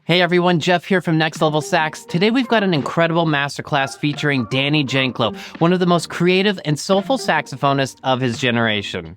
Hey everyone, Jeff here from Next Level Sax. Today we've got an incredible masterclass featuring Danny Janklow, one of the most creative and soulful saxophonists of his generation.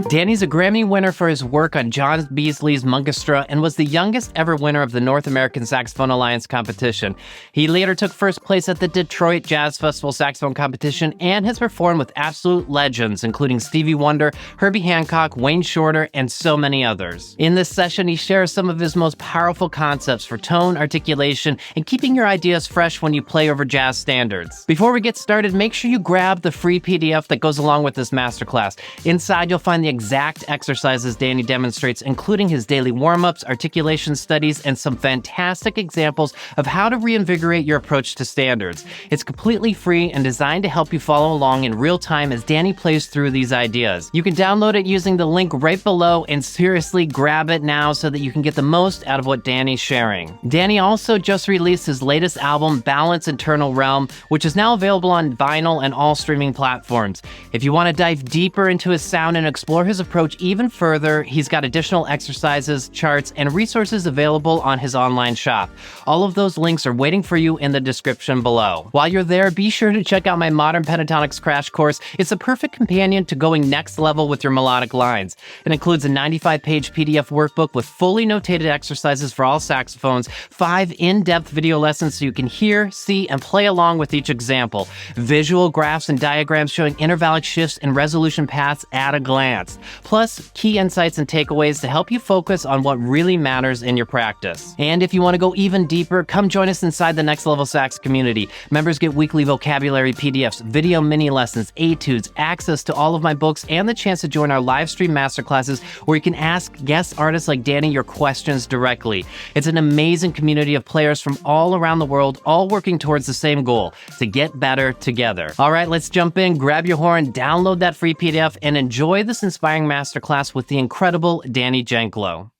Danny's a Grammy winner for his work on John Beasley's Munkestra and was the youngest ever winner of the North American Saxophone Alliance competition. He later took first place at the Detroit Jazz Festival Saxophone Competition and has performed with absolute legends, including Stevie Wonder, Herbie Hancock, Wayne Shorter, and so many others. In this session, he shares some of his most powerful concepts for tone, articulation, and keeping your ideas fresh when you play over jazz standards. Before we get started, make sure you grab the free PDF that goes along with this masterclass. Inside, you'll find the exact exercises Danny demonstrates, including his daily warm-ups, articulation studies, and some fantastic examples of how to reinvigorate your approach to standards. It's completely free and designed to help you follow along in real time as Danny plays through these ideas. You can download it using the link right below, and seriously grab it now so that you can get the most out of what Danny's sharing. Danny also just released his latest album, Balance Internal Realm, which is now available on vinyl and all streaming platforms. If you want to dive deeper into his sound and explore his approach even further, he's got additional exercises, charts, and resources available on his online shop. All of those links are waiting for you in the description below. While you're there, be sure to check out my modern Pentatonics Crash Course. It's a perfect companion to going next level with your melodic lines. It includes a 95-page PDF workbook with fully notated exercises for all saxophones, 5 in-depth video lessons so you can hear, see, and play along with each example, visual graphs and diagrams showing intervallic shifts and resolution paths at a glance, plus key insights and takeaways to help you focus on what really matters in your practice. And if you want to go even deeper, come join us inside the Next Level Sax community. Members get weekly vocabulary PDFs, video mini lessons, etudes, access to all of my books, and the chance to join our live stream masterclasses where you can ask guest artists like Danny your questions directly. It's an amazing community of players from all around the world, all working towards the same goal, to get better together. All right, let's jump in, grab your horn, download that free PDF, and enjoy this inspiring masterclass with the incredible Danny Janklow.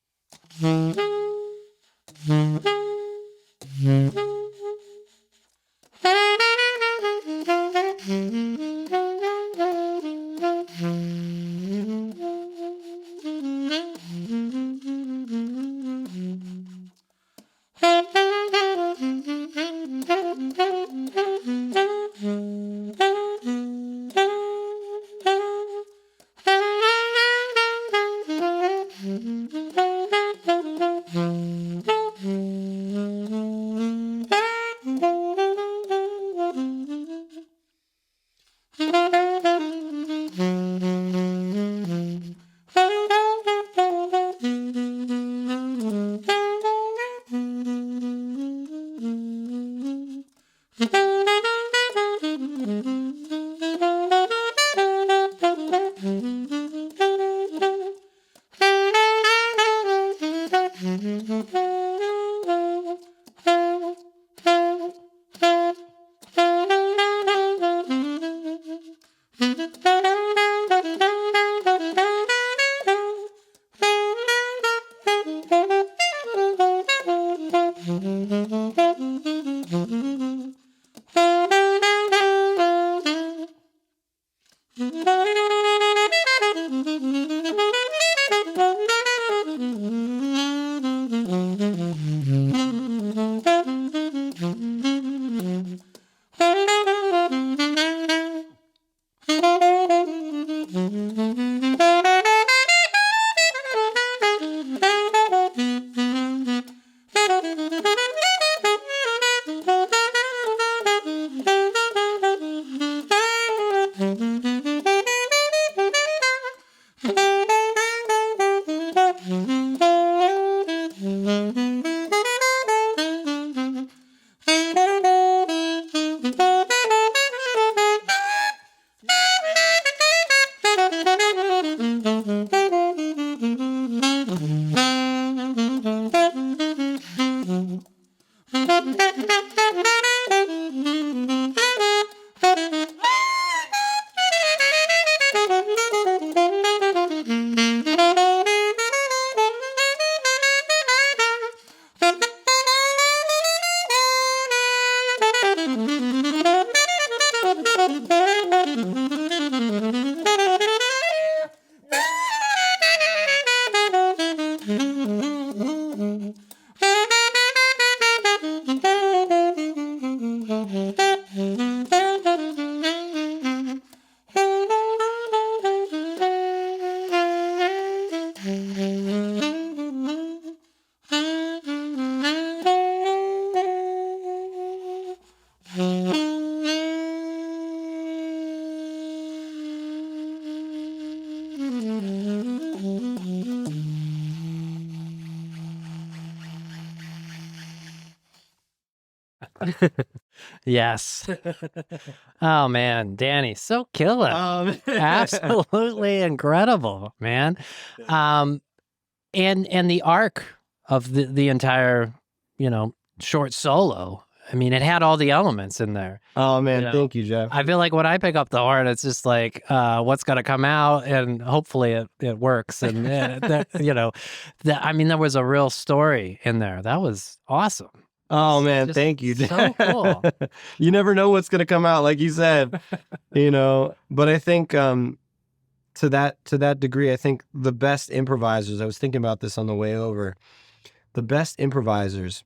Yes. Oh man, Danny, so killer. Absolutely incredible, man. And the arc of the entire, short solo. I mean, it had all the elements in there. Oh man, thank you, Jeff. I feel like when I pick up the horn, it's just like what's going to come out, and hopefully it works. And I mean, there was a real story in there. That was awesome. Oh man, thank you. So cool. You never know what's gonna come out, like you said. But I think to that degree, I think the best improvisers. I was thinking about this on the way over. The best improvisers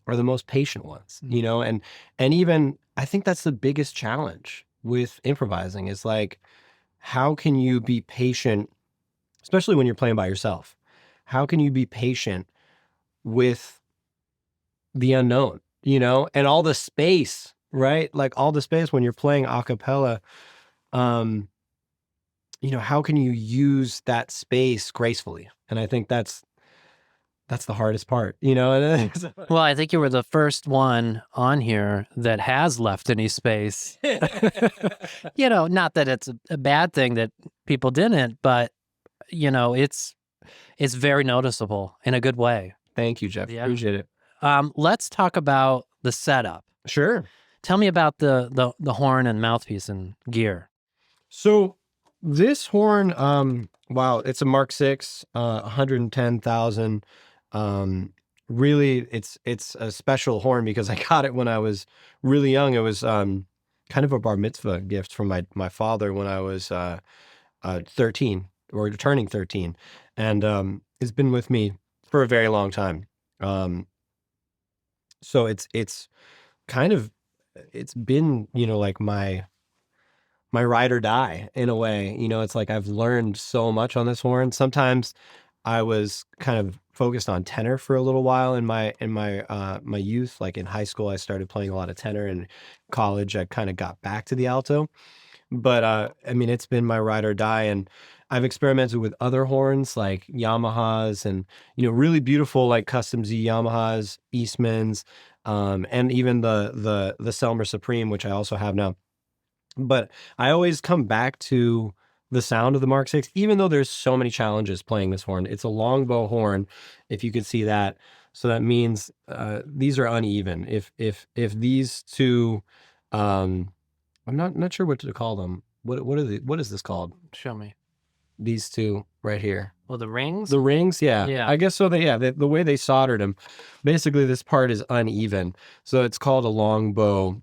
are the most patient ones, and even I think that's the biggest challenge with improvising is like, how can you be patient, especially when you're playing by yourself? How can you be patient with the unknown, and all the space, right? Like all the space when you're playing a cappella, how can you use that space gracefully? And I think that's the hardest part, Well, I think you were the first one on here that has left any space. Not that it's a bad thing that people didn't, but it's very noticeable in a good way. Thank you, Jeff. Yeah. Appreciate it. Let's talk about the setup. Sure. Tell me about the horn and mouthpiece and gear. So this horn, wow, it's a Mark VI, 110,000. Really, it's a special horn because I got it when I was really young. It was kind of a bar mitzvah gift from my father when I was 13 or turning 13, and it's been with me for a very long time. So it's kind of, it's been, like my ride or die in a way. It's like I've learned so much on this horn. Sometimes I was kind of focused on tenor for a little while in my my youth. Like in high school, I started playing a lot of tenor. In college, I kind of got back to the alto. But I mean, it's been my ride or die, and I've experimented with other horns like Yamahas and really beautiful like custom Z Yamahas, Eastmans, and even the Selmer Supreme, which I also have now. But I always come back to the sound of the Mark VI, even though there's so many challenges playing this horn. It's a longbow horn, if you could see that. So that means these are uneven. If these two, I'm not sure what to call them. What is this called? Show me. These two right here. Well, the rings? The rings, yeah. Yeah. I guess so. The way they soldered them, basically this part is uneven. So it's called a longbow.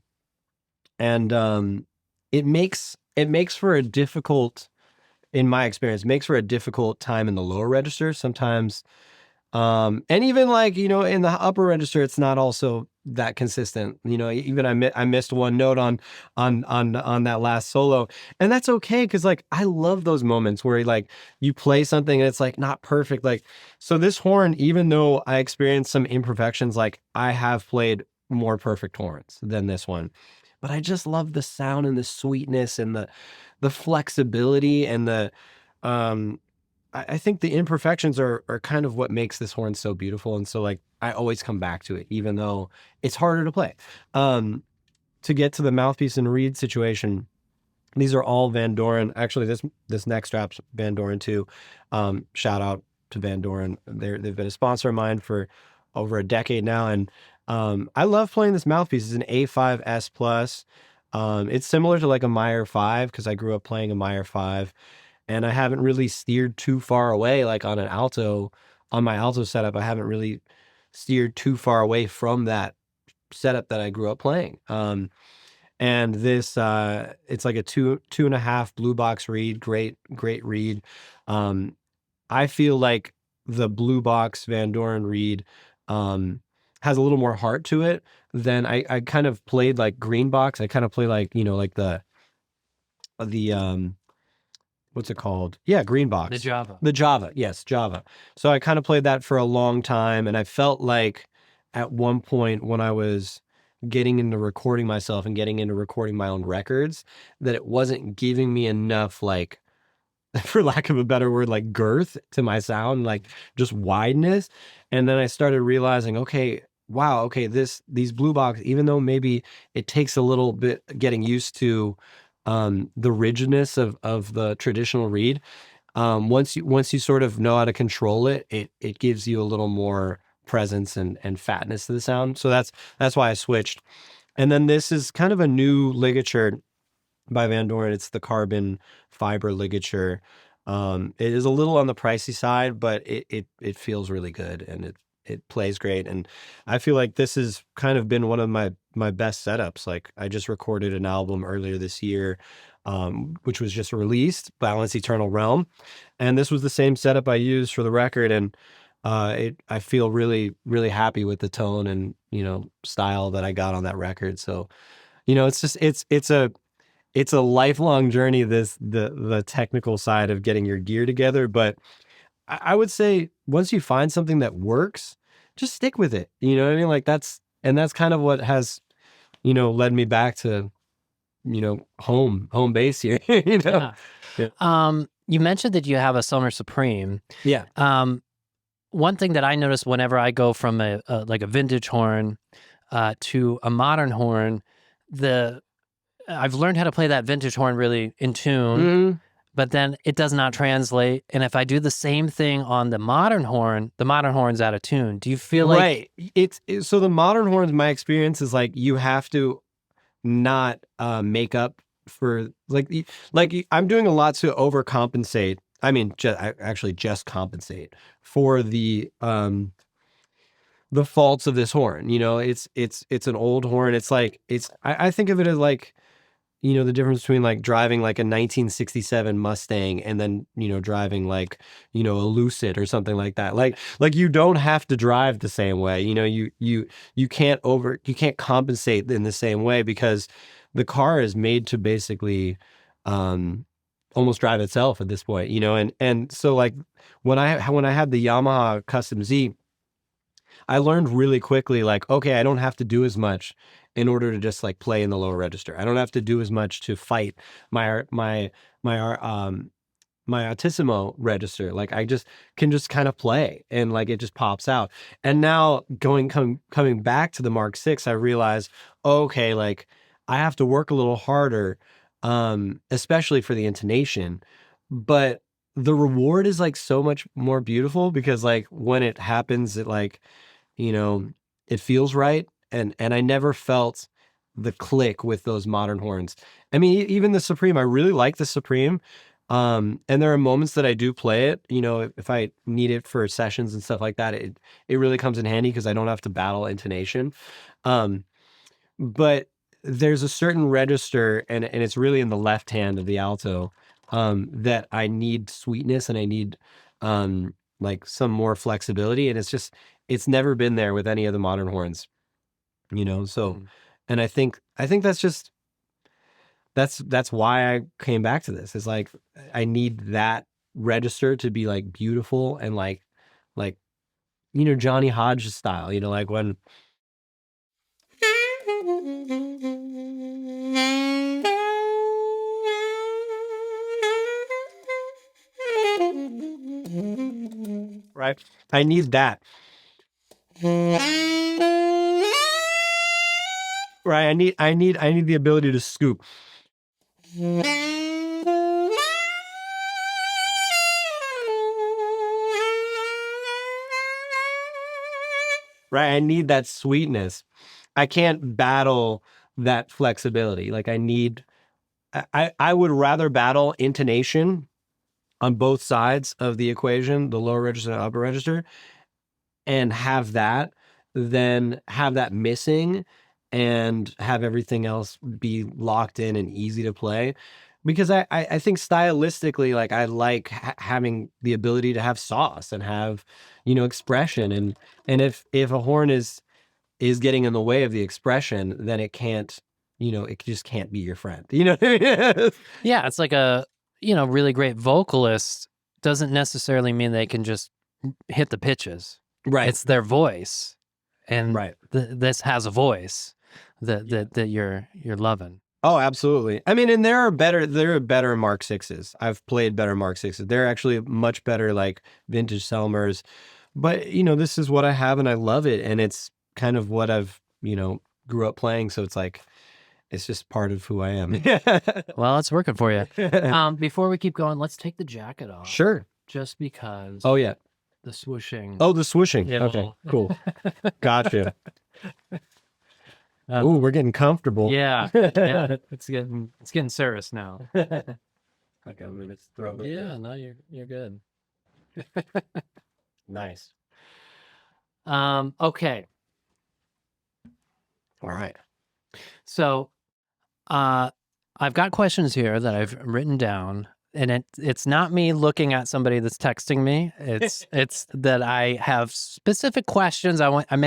And it makes for a difficult, in my experience, makes for a difficult time in the lower register sometimes. And even like, in the upper register, it's not also that consistent. Even I missed one note on that last solo, and that's okay. Cause like, I love those moments where like you play something and it's like not perfect. Like, so this horn, even though I experienced some imperfections, like I have played more perfect horns than this one, but I just love the sound and the sweetness and the flexibility and the, I think the imperfections are kind of what makes this horn so beautiful. And so like, I always come back to it, even though it's harder to play. To get to the mouthpiece and reed situation, these are all Van Doren. Actually, this neck strap's Van Doren too. Shout out to Van Doren. They've been a sponsor of mine for over a decade now. And I love playing this mouthpiece. It's an A5S plus. It's similar to like a Meyer 5 because I grew up playing a Meyer 5. And I haven't really steered too far away, like on my alto setup. I haven't really steered too far away from that setup that I grew up playing. And this, it's like a 2.5 blue box reed, great reed. I feel like the blue box Van Doren reed has a little more heart to it, then I kind of played like green box. I kind of play like, like the what's it called? Yeah, green box. The Java. The Java, yes, Java. So I kind of played that for a long time, and I felt like at one point when I was getting into recording myself and getting into recording my own records, that it wasn't giving me enough, like, for lack of a better word, like girth to my sound, like just wideness. And then I started realizing, okay, wow, okay, these blue box, even though maybe it takes a little bit getting used to the rigidness of the traditional reed, once you sort of know how to control it, it gives you a little more presence and fatness to the sound. So that's why I switched. And then this is kind of a new ligature by Van Doren. It's the carbon fiber ligature. It is a little on the pricey side, but it feels really good, and it plays great. And I feel like this has kind of been one of my best setups. Like, I just recorded an album earlier this year, which was just released, Balance Eternal Realm. And this was the same setup I used for the record. And I feel really, really happy with the tone and, style that I got on that record. So, it's just, it's a lifelong journey, the technical side of getting your gear together. But I would say once you find something that works, just stick with it. You know what I mean? Like that's kind of what has, led me back to, home base here, Yeah. Yeah. You mentioned that you have a Summer Supreme. Yeah. One thing that I notice whenever I go from a vintage horn to a modern horn, I've learned how to play that vintage horn really in tune, Mhm. but then it does not translate. And if I do the same thing on the modern horn's out of tune. Do you feel like Right. So the modern horns, my experience is like you have to not make up for I'm doing a lot to overcompensate. I mean, I actually just compensate for the faults of this horn. It's an old horn. It's like I think of it as like, the difference between like driving like a 1967 Mustang and then, driving like, a Lucid or something like that. Like you don't have to drive the same way. You can't compensate in the same way, because the car is made to basically almost drive itself at this point, and so like when I had the Yamaha Custom Z, I learned really quickly, like, okay, I don't have to do as much in order to just like play in the lower register. I don't have to do as much to fight my my altissimo register. Like I just can just kind of play, and like it just pops out. And now coming back to the Mark VI, I realize, okay, like I have to work a little harder, especially for the intonation. But the reward is like so much more beautiful, because like when it happens, it like, you know, it feels right. And I never felt the click with those modern horns. I mean, even the Supreme, I really like the Supreme. And there are moments that I do play it, if I need it for sessions and stuff like that, it really comes in handy because I don't have to battle intonation. But there's a certain register, and it's really in the left hand of the alto, that I need sweetness, and I need like some more flexibility. And it's never been there with any of the modern horns, so, and I think that's why I came back to this. Is like I need that register to be like beautiful and like Johnny Hodge style, like when right. I need that. Right. I need the ability to scoop. Right. I need that sweetness. I can't battle that flexibility. Like I would rather battle intonation on both sides of the equation, the lower register and upper register, and have that than have that missing and have everything else be locked in and easy to play. because I think stylistically, like I like having the ability to have sauce and have, expression, and if a horn is getting in the way of the expression, then it can't, it just can't be your friend. You know what I mean? Yeah, it's like a, really great vocalist doesn't necessarily mean they can just hit the pitches. Right. It's their voice. And Right. this has a voice that you're loving. Oh, absolutely. I mean, and there are better Mark Sixes. I've played better Mark Sixes. They're actually much better, like vintage Selmers. But, this is what I have and I love it. And it's kind of what I've, grew up playing. So it's like, it's just part of who I am. Well, it's working for you. Before we keep going, let's take the jacket off. Sure. Just because. Oh, yeah. The swooshing. Oh, the swooshing. Okay, cool. Gotcha. Ooh, we're getting comfortable. Yeah. It's getting serious now. Okay, I'm gonna throw it. Yeah, no, you're good. Nice. Okay. All right. So, I've got questions here that I've written down, and it's not me looking at somebody that's texting me. It's that I have specific questions I want to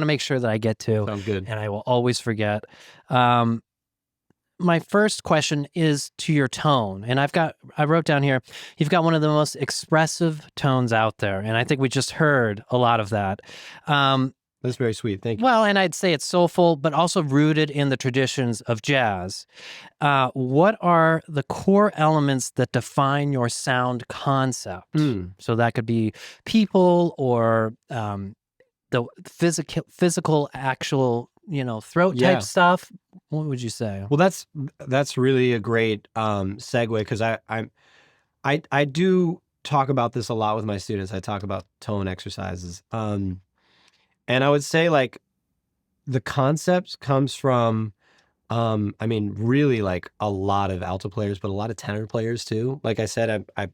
make sure that I get to. Sounds good. And I will always forget. My first question is to your tone, and I wrote down here, you've got one of the most expressive tones out there, and I think we just heard a lot of that. That's very sweet. Thank you. Well, and I'd say it's soulful, but also rooted in the traditions of jazz. What are the core elements that define your sound concept? So that could be people or the physical, actual, throat type stuff. What would you say? Well, that's really a great segue, because I do talk about this a lot with my students. I talk about tone exercises. And I would say, like, the concept comes from, really, like, a lot of alto players, but a lot of tenor players too. Like I said, I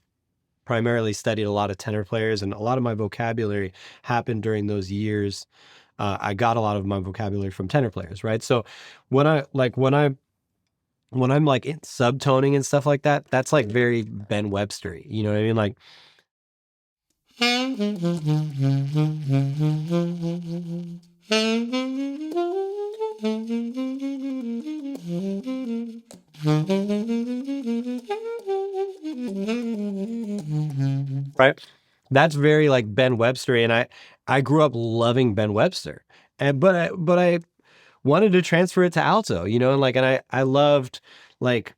primarily studied a lot of tenor players, and a lot of my vocabulary happened during those years. I got a lot of my vocabulary from tenor players, right? So when I'm like in subtoning and stuff like that, that's like very Ben Webster-y. You know what I mean? Like, right? That's very like Ben Webster, and I grew up loving Ben Webster, but I wanted to transfer it to alto, and I loved like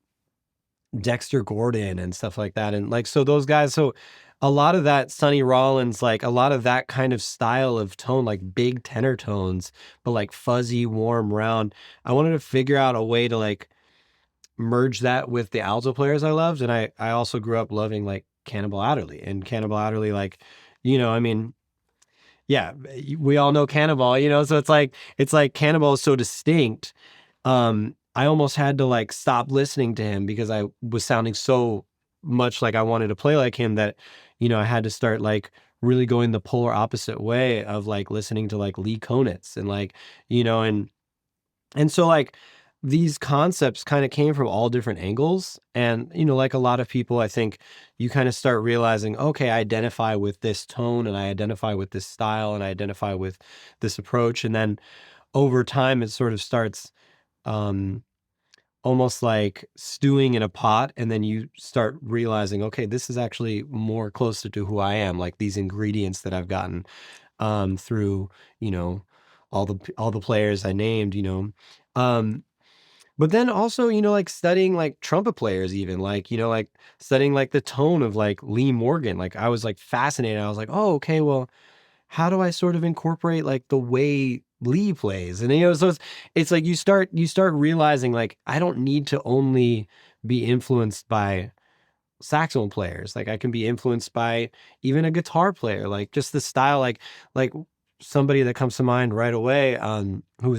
Dexter Gordon and stuff like that, and like so those guys. So a lot of that Sonny Rollins, like a lot of that kind of style of tone, like big tenor tones, but like fuzzy, warm, round. I wanted to figure out a way to like merge that with the alto players I loved, and I also grew up loving like Cannibal Adderley, and Cannibal Adderley, like, yeah, we all know Cannibal, so it's like Cannibal is so distinct. I almost had to like stop listening to him because I was sounding so much like I wanted to play like him that, I had to start like really going the polar opposite way of like listening to like Lee Konitz and like, and so like these concepts kind of came from all different angles. And, like a lot of people, I think you kind of start realizing, okay, I identify with this tone and I identify with this style and I identify with this approach. And then over time, it sort of starts almost like stewing in a pot. And then you start realizing, okay, this is actually more closer to who I am. Like these ingredients that I've gotten through, all the players I named, but then also, like studying like trumpet players, even like, like studying like the tone of like Lee Morgan. Like I was like fascinated. I was like, oh, okay, well, how do I sort of incorporate like the way Lee plays? And, so it's like you start realizing like, I don't need to only be influenced by saxophone players. Like I can be influenced by even a guitar player, like just the style, like somebody that comes to mind right away who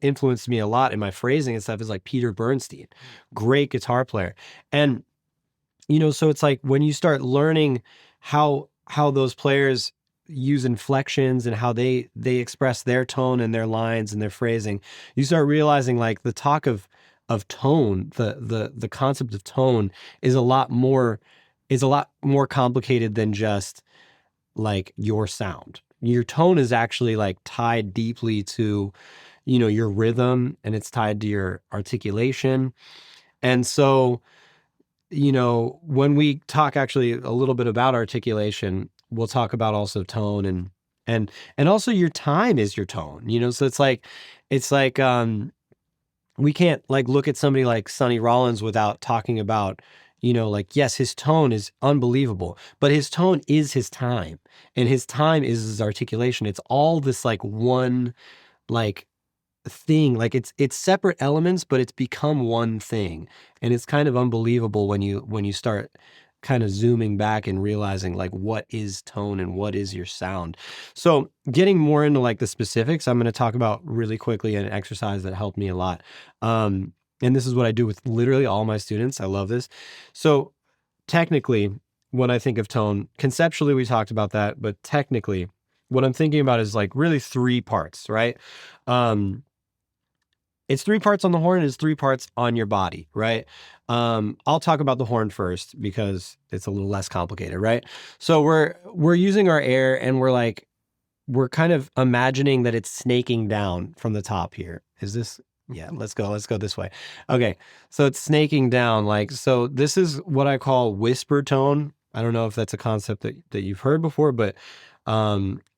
influenced me a lot in my phrasing and stuff is like Peter Bernstein, great guitar player. And, so it's like when you start learning how those players use inflections and how they express their tone and their lines and their phrasing, you start realizing like the talk of tone, the concept of tone is a lot more complicated than just like your sound. Your tone is actually like tied deeply to, your rhythm, and it's tied to your articulation. And so, when we talk actually a little bit about articulation, we'll talk about also tone, and also your time is your tone, so it's like we can't like look at somebody like Sonny Rollins without talking about, like, yes, his tone is unbelievable, but his tone is his time, and his time is his articulation. It's all this like one like thing, like it's separate elements, but it's become one thing. And it's kind of unbelievable when you start kind of zooming back and realizing like what is tone and what is your sound. So getting more into like the specifics, I'm going to talk about really quickly an exercise that helped me a lot. And this is what I do with literally all my students. I love this. So technically, when I think of tone, conceptually we talked about that, but technically what I'm thinking about is like really three parts, right? It's three parts on the horn, it's three parts on your body, right? I'll talk about the horn first because it's a little less complicated, right? So we're using our air, and we're kind of imagining that it's snaking down from the top here. Is this? Yeah, let's go this way. Okay, so it's snaking down, like, so this is what I call whisper tone. I don't know if that's a concept that you've heard before, but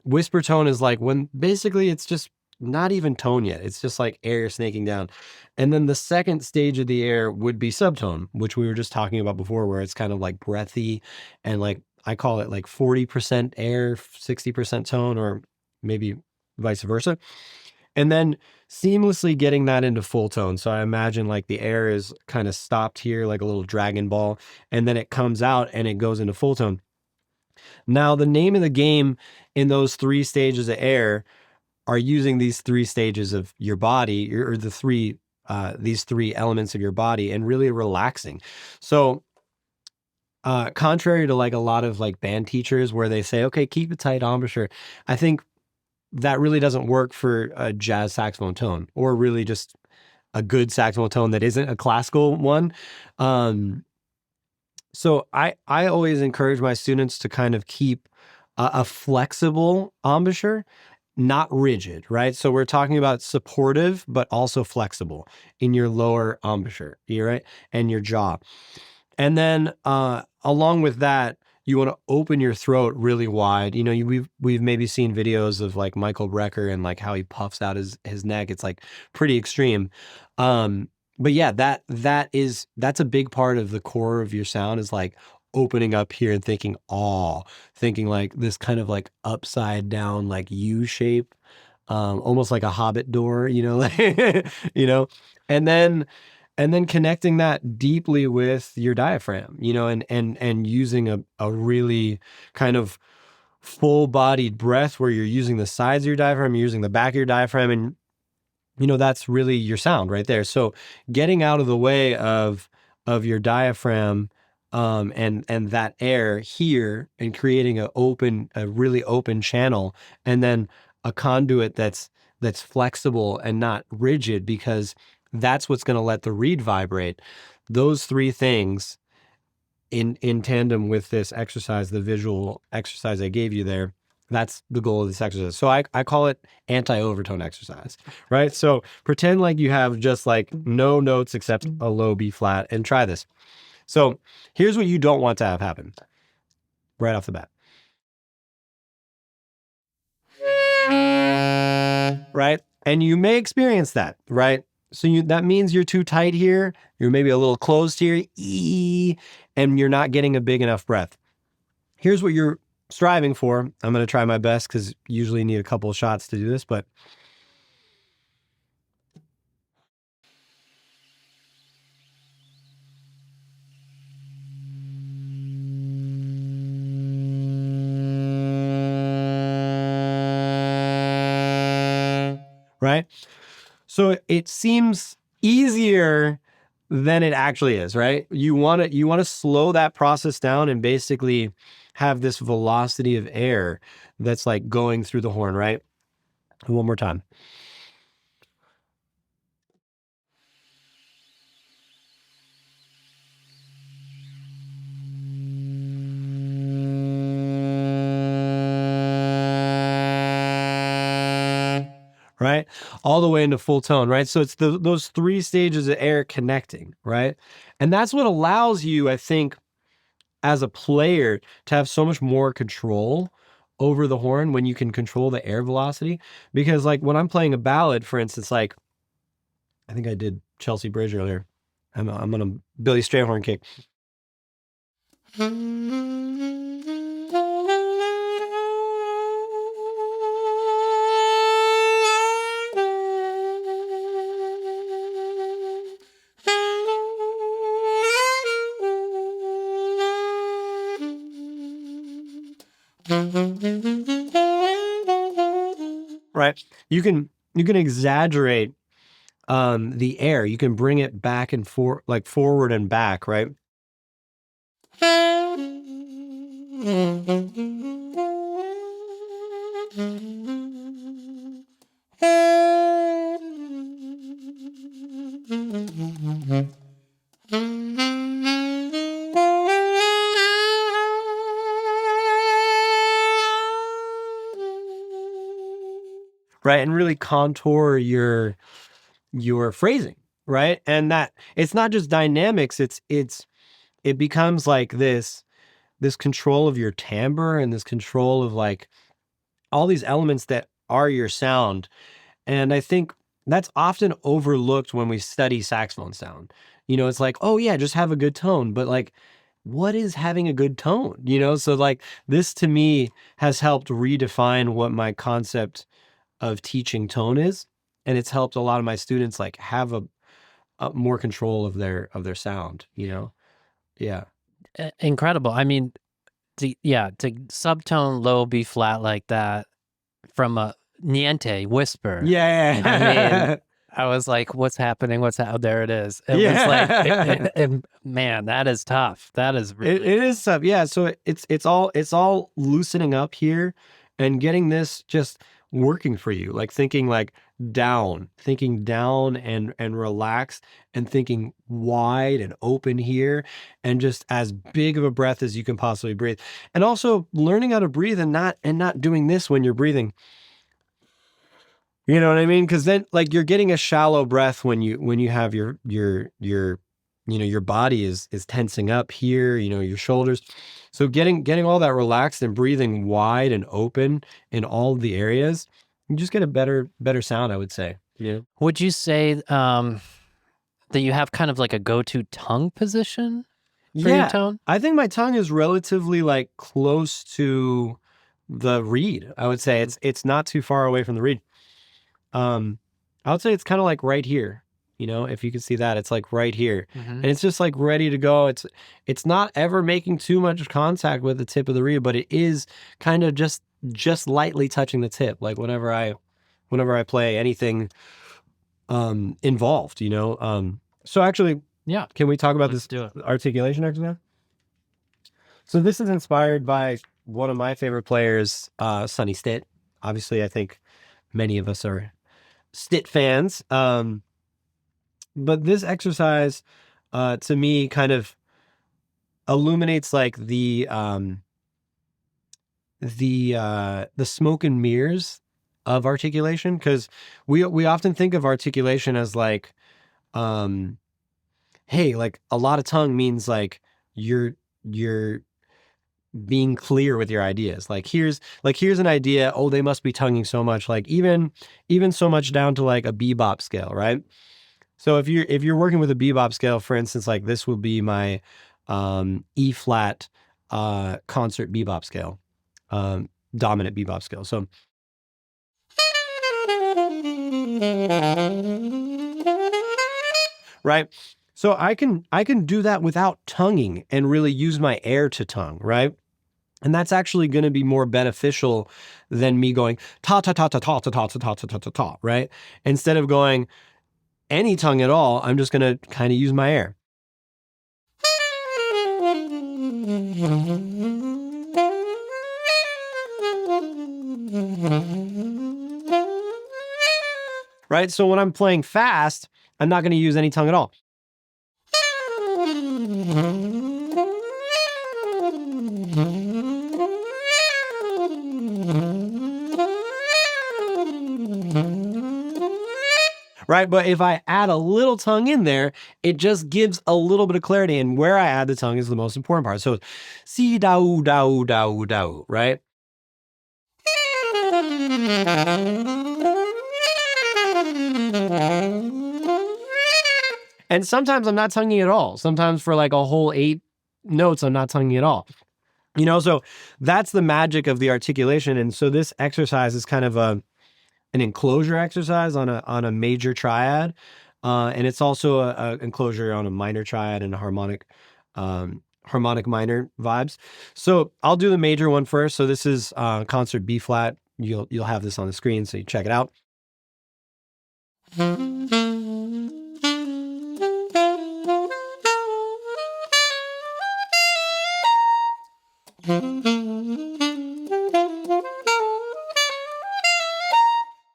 whisper tone is like when basically it's just not even tone yet. It's just like air snaking down. And then the second stage of the air would be subtone, which we were just talking about before, where it's kind of like breathy, and like I call it like 40% air, 60% tone, or maybe vice versa. And then seamlessly getting that into full tone. So I imagine like the air is kind of stopped here, like a little Dragon Ball, and then it comes out and it goes into full tone. Now, the name of the game in those three stages of air are using these three stages of your body, or these three elements of your body, and really relaxing. So contrary to like a lot of like band teachers where they say, okay, keep a tight embouchure, I think that really doesn't work for a jazz saxophone tone, or really just a good saxophone tone that isn't a classical one. So I always encourage my students to kind of keep a flexible embouchure, not rigid, right? So we're talking about supportive, but also flexible in your lower embouchure, right? And your jaw. And then along with that, you want to open your throat really wide. We've maybe seen videos of like Michael Brecker and like how he puffs out his neck. It's like pretty extreme. But yeah, that's a big part of the core of your sound, is like opening up here and thinking like this kind of like upside down, like U shape, almost like a Hobbit door, like, and then connecting that deeply with your diaphragm, and using a really kind of full bodied breath where you're using the sides of your diaphragm, you're using the back of your diaphragm, and that's really your sound right there. So getting out of the way of your diaphragm, and that air here, and creating a really open channel, and then a conduit that's flexible and not rigid, because that's what's going to let the reed vibrate. Those three things in tandem with this exercise, the visual exercise I gave you there, that's the goal of this exercise. So I call it anti-overtone exercise, right? So pretend like you have just like no notes except a low B flat, and try this. So here's what you don't want to have happen right off the bat. Right? And you may experience that, right? So that means you're too tight here. You're maybe a little closed here, and you're not getting a big enough breath. Here's what you're striving for. I'm going to try my best because usually you need a couple of shots to do this, but right? So it seems easier than it actually is, right? You want to slow that process down and basically have this velocity of air that's like going through the horn, right? One more time. all the way into full tone, right? So it's those 3 stages of air connecting, right? And that's what allows you, I think, as a player to have so much more control over the horn when you can control the air velocity. Because like when I'm playing a ballad, for instance, like I think I did Chelsea Bridge earlier. I'm on a Billy Strayhorn kick. Right? You can exaggerate the air. You can bring it back and forth, like forward and back, right? Right, and really contour your phrasing, right? And that it's not just dynamics, it becomes like this control of your timbre and this control of like all these elements that are your sound. And I think that's often overlooked when we study saxophone sound. You know, it's like, oh yeah, just have a good tone, but like what is having a good tone? You know, so like this to me has helped redefine what my concept of teaching tone is, and it's helped a lot of my students like have a more control of their sound, you know. Yeah. Incredible. I mean, to subtone low B flat like that from a niente whisper. Yeah. I mean, I was like, what's happening? There it is. It was like, man, that is tough. That is really it is tough. Yeah. So it's all loosening up here and getting this just working for you, like thinking down and relaxed and thinking wide and open here and just as big of a breath as you can possibly breathe. And also learning how to breathe and not doing this when you're breathing. You know what I mean? Because then like you're getting a shallow breath when you have your you know, your body is tensing up here, you know, your shoulders. So getting all that relaxed and breathing wide and open in all of the areas, you just get a better sound, I would say. Yeah. Would you say that you have kind of like a go-to tongue position for your tone? I think my tongue is relatively like close to the reed. I would say it's not too far away from the reed. I would say it's kind of like right here. You know, if you can see that, it's like right here. And it's just like ready to go. It's not ever making too much contact with the tip of the reed, but it is kind of just lightly touching the tip. Like whenever I play anything involved, you know. So actually, Yeah. can we talk about Let's this do it. articulation exercise? So this is inspired by one of my favorite players, Sonny Stitt. Obviously, I think many of us are Stitt fans. But this exercise, to me, kind of illuminates like the smoke and mirrors of articulation, because we often think of articulation as like, hey, like a lot of tongue means like you're being clear with your ideas. Like here's an idea. Oh, they must be tonguing so much. Like even so much down to like a bebop scale, right? So if you're working with a bebop scale, for instance, like this will be my E flat concert bebop scale, dominant bebop scale. So right. So I can do that without tonguing and really use my air to tongue, right? And that's actually going to be more beneficial than me going ta ta ta ta ta ta ta ta ta ta ta ta, right? Instead of going any tongue at all, I'm just going to kind of use my air. Right? So when I'm playing fast, I'm not going to use any tongue at all. right? But if I add a little tongue in there, it just gives a little bit of clarity. And where I add the tongue is the most important part. So si dao dao dao dao, right? And sometimes I'm not tonguing at all. Sometimes for like a whole 8 notes, I'm not tonguing at all. So that's the magic of the articulation. And so this exercise is kind of an enclosure exercise on a major triad. And it's also a enclosure on a minor triad and a harmonic minor vibes. So I'll do the major one first. So this is concert B flat. You'll have this on the screen, so you check it out.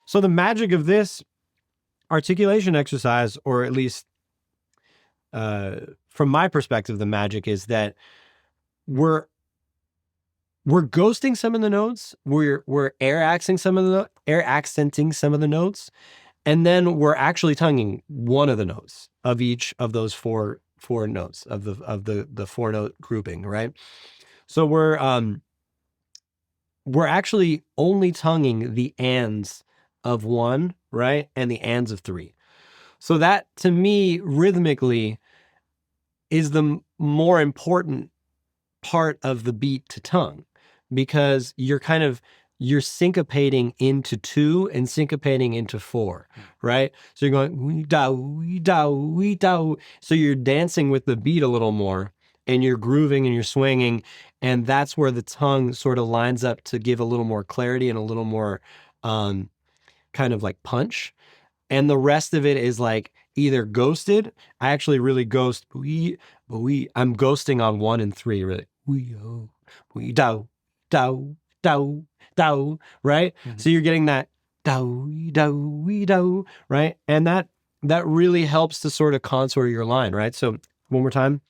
So the magic of this articulation exercise, or at least from my perspective, the magic is that we're ghosting some of the notes, we're air accenting some of the notes, and then we're actually tonguing one of the notes of each of those four notes of the 4-note grouping, right? So we're actually only tonguing the ands of 1, right? And the ands of 3. So that, to me, rhythmically is the more important part of the beat to tongue, because you're syncopating into 2 and syncopating into 4, right? So you're going wee da wee da wee da. So you're dancing with the beat a little more, and you're grooving and you're swinging, and that's where the tongue sort of lines up to give a little more clarity and a little more kind of like punch. And the rest of it is like either ghosted. I actually really ghost. I'm ghosting on 1 and 3, really. We do, do, do, do, right? Mm-hmm. So you're getting that do, do, do, right? And that really helps to sort of contour your line, right? So one more time.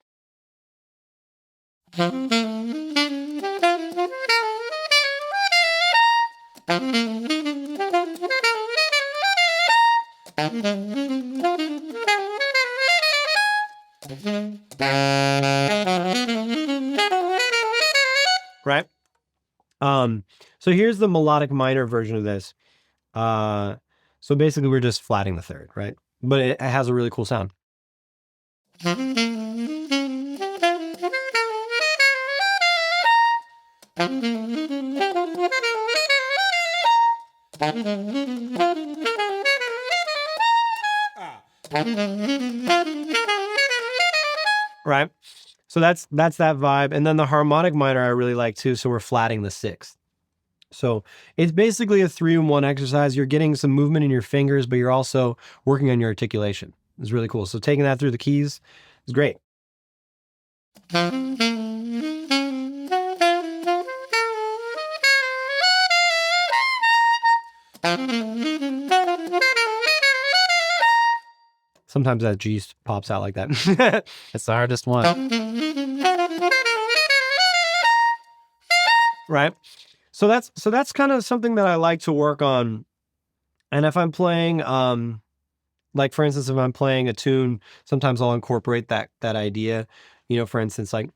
Right? So here's the melodic minor version of this. So basically we're just flatting the third, right? But it has a really cool sound. Right? So that's that vibe. And then the harmonic minor I really like too. So we're flatting the 6th. So it's basically a 3-in-1 exercise. You're getting some movement in your fingers, but you're also working on your articulation. It's really cool. So taking that through the keys is great. Sometimes that G pops out like that. It's the hardest one. Right? So that's kind of something that I like to work on. And if I'm playing, like for instance, if I'm playing a tune, sometimes I'll incorporate that idea. For instance, like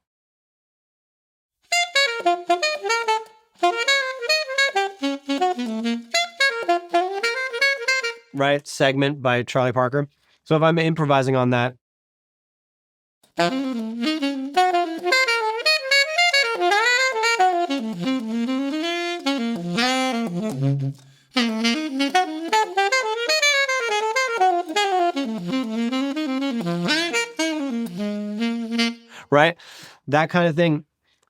right, Segment by Charlie Parker. So if I'm improvising on that, right, that kind of thing,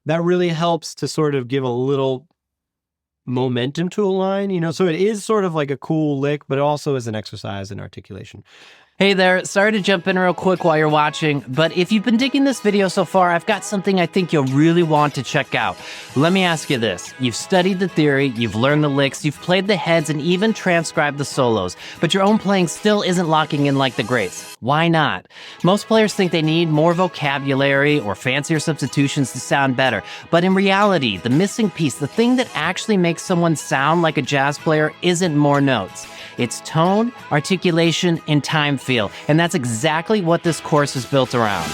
that really helps to sort of give a little momentum to a line, so it is sort of like a cool lick, but it also is an exercise in articulation. Hey there, sorry to jump in real quick while you're watching, but if you've been digging this video so far, I've got something I think you'll really want to check out. Let me ask you this. You've studied the theory, you've learned the licks, you've played the heads, and even transcribed the solos, but your own playing still isn't locking in like the greats. Why not? Most players think they need more vocabulary or fancier substitutions to sound better, but in reality, the missing piece, the thing that actually makes someone sound like a jazz player, isn't more notes. It's tone, articulation, and time feel, and that's exactly what this course is built around.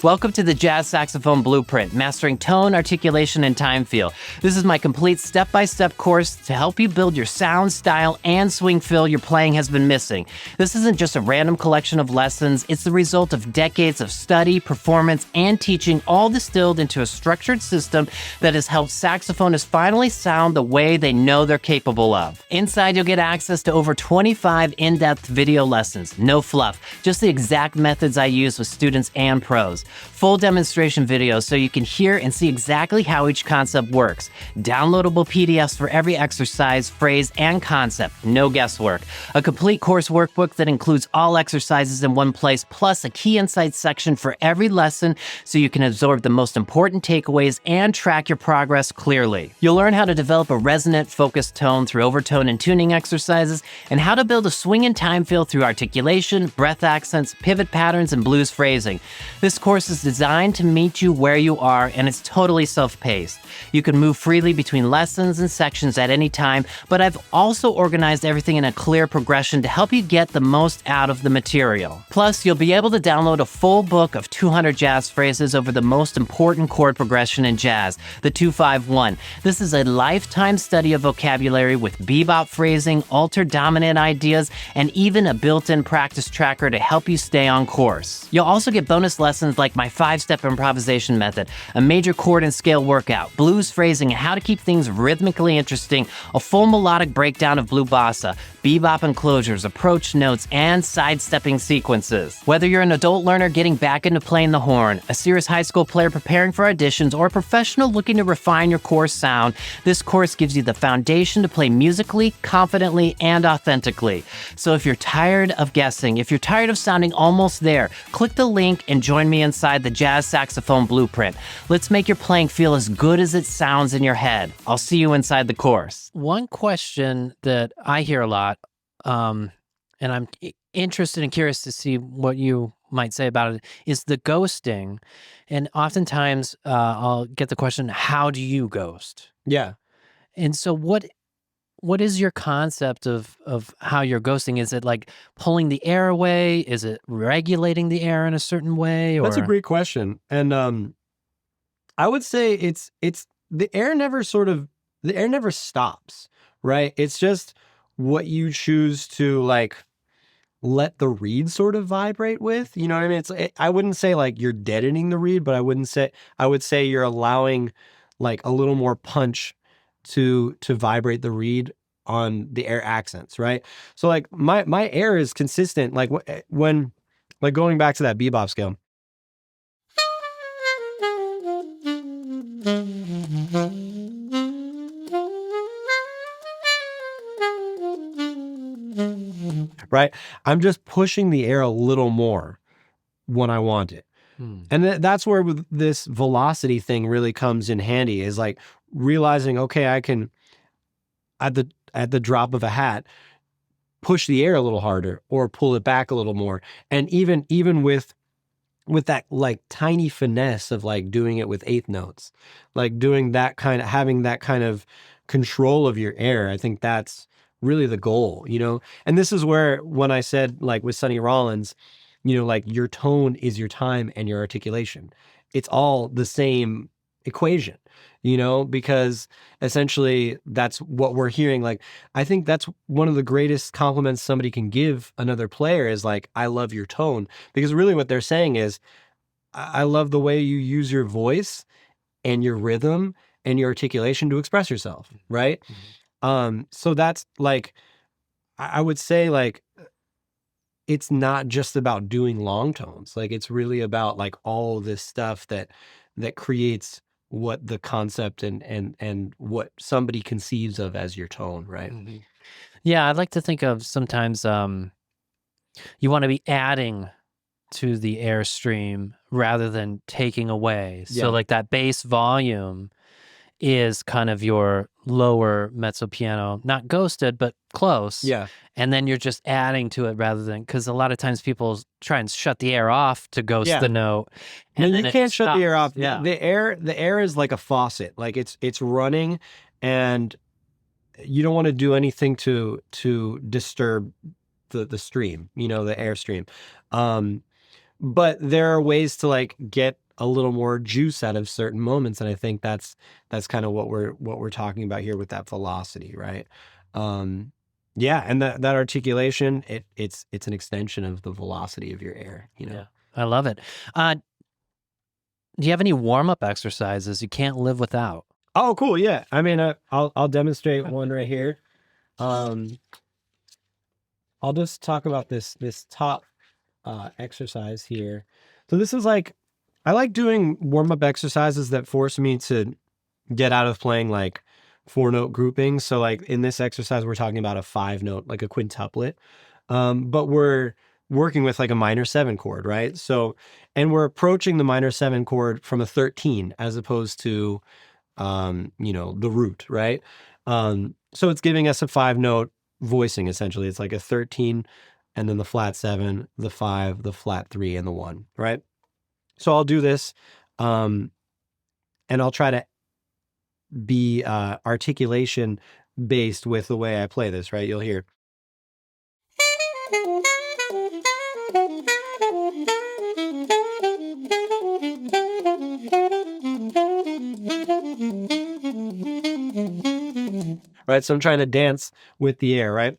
Welcome to the Jazz Saxophone Blueprint, mastering tone, articulation, and time feel. This is my complete step-by-step course to help you build your sound, style, and swing feel your playing has been missing. This isn't just a random collection of lessons, it's the result of decades of study, performance, and teaching, all distilled into a structured system that has helped saxophonists finally sound the way they know they're capable of. Inside, you'll get access to over 25 in-depth video lessons, no fluff, just the exact methods I use with students and pros. Full demonstration videos so you can hear and see exactly how each concept works. Downloadable PDFs for every exercise, phrase, and concept. No guesswork. A complete course workbook that includes all exercises in one place, plus a key insights section for every lesson so you can absorb the most important takeaways and track your progress clearly. You'll learn how to develop a resonant, focused tone through overtone and tuning exercises, and how to build a swing and time feel through articulation, breath accents, pivot patterns, and blues phrasing. This course is designed to meet you where you are, and it's totally self-paced. You can move freely between lessons and sections at any time, but I've also organized everything in a clear progression to help you get the most out of the material. Plus, you'll be able to download a full book of 200 jazz phrases over the most important chord progression in jazz, the 2-5-1. This is a lifetime study of vocabulary with bebop phrasing, altered dominant ideas, and even a built-in practice tracker to help you stay on course. You'll also get bonus lessons like my 5-step improvisation method, a major chord and scale workout, blues phrasing and how to keep things rhythmically interesting, a full melodic breakdown of blue bossa, bebop enclosures, approach notes, and sidestepping sequences. Whether you're an adult learner getting back into playing the horn, a serious high school player preparing for auditions, or a professional looking to refine your core sound, this course gives you the foundation to play musically, confidently, and authentically. So if you're tired of guessing, if you're tired of sounding almost there, click the link and join me inside the Jazz Saxophone Blueprint. Let's make your playing feel as good as it sounds in your head. I'll see you inside the course. One question that I hear a lot, and I'm interested and curious to see what you might say about it, is the ghosting. And oftentimes I'll get the question, how do you ghost? Yeah. And so what is your concept of how you're ghosting? Is it like pulling the air away? Is it regulating the air in a certain way? Or... That's a great question. And I would say it's the air never stops, right? It's just what you choose to like let the reed sort of vibrate with. You know what I mean? I wouldn't say like you're deadening the reed, but I would say you're allowing like a little more punch to vibrate the reed on the air accents, right? So like my air is consistent. Like when like going back to that bebop scale. Right? I'm just pushing the air a little more when I want it. And that's where this velocity thing really comes in handy, is like realizing, okay, I can, at the drop of a hat, push the air a little harder or pull it back a little more. And even with that like tiny finesse of like doing it with eighth notes, like doing that kind of, having that kind of control of your air, I think that's really the goal, you know? And this is where, when I said like with Sonny Rollins, you know, like your tone is your time and your articulation. It's all the same equation, you know, because essentially that's what we're hearing. Like, I think that's one of the greatest compliments somebody can give another player is like, I love your tone, because really what they're saying is, I love the way you use your voice and your rhythm and your articulation to express yourself. Right. So that's like, I would say like, it's not just about doing long tones. Like it's really about like all this stuff that creates what the concept and what somebody conceives of as your tone, right? Yeah, I'd like to think of sometimes you want to be adding to the airstream rather than taking away. Yeah. So like that bass volume is kind of your lower mezzo piano, not ghosted, but close. Yeah. And then you're just adding to it rather than, because a lot of times people try and shut the air off to ghost Yeah. the note. No, And you then it can't shut the air off. stops. Yeah. The air is like a faucet. Like it's running, and you don't want to do anything to disturb the stream, the airstream. But there are ways to like get a little more juice out of certain moments, and I think that's kind of what we're talking about here with that velocity, right? Yeah, and that articulation, it's an extension of the velocity of your air, Yeah, I love it. Do you have any warm-up exercises you can't live without? Oh, cool. Yeah. I mean, I'll demonstrate one right here. I'll just talk about this top exercise here. So this is like, I like doing warm-up exercises that force me to get out of playing like 4-note groupings. So like in this exercise, we're talking about a 5-note, like a quintuplet. But we're working with like a minor 7 chord, right? So, and we're approaching the minor 7 chord from a 13 as opposed to the root, right? So it's giving us a 5-note voicing, essentially. It's like a 13 and then the flat 7, the 5, the flat 3, and the 1, right? So I'll do this, and I'll try to be articulation based with the way I play this, right? You'll hear. Right, so I'm trying to dance with the air, right?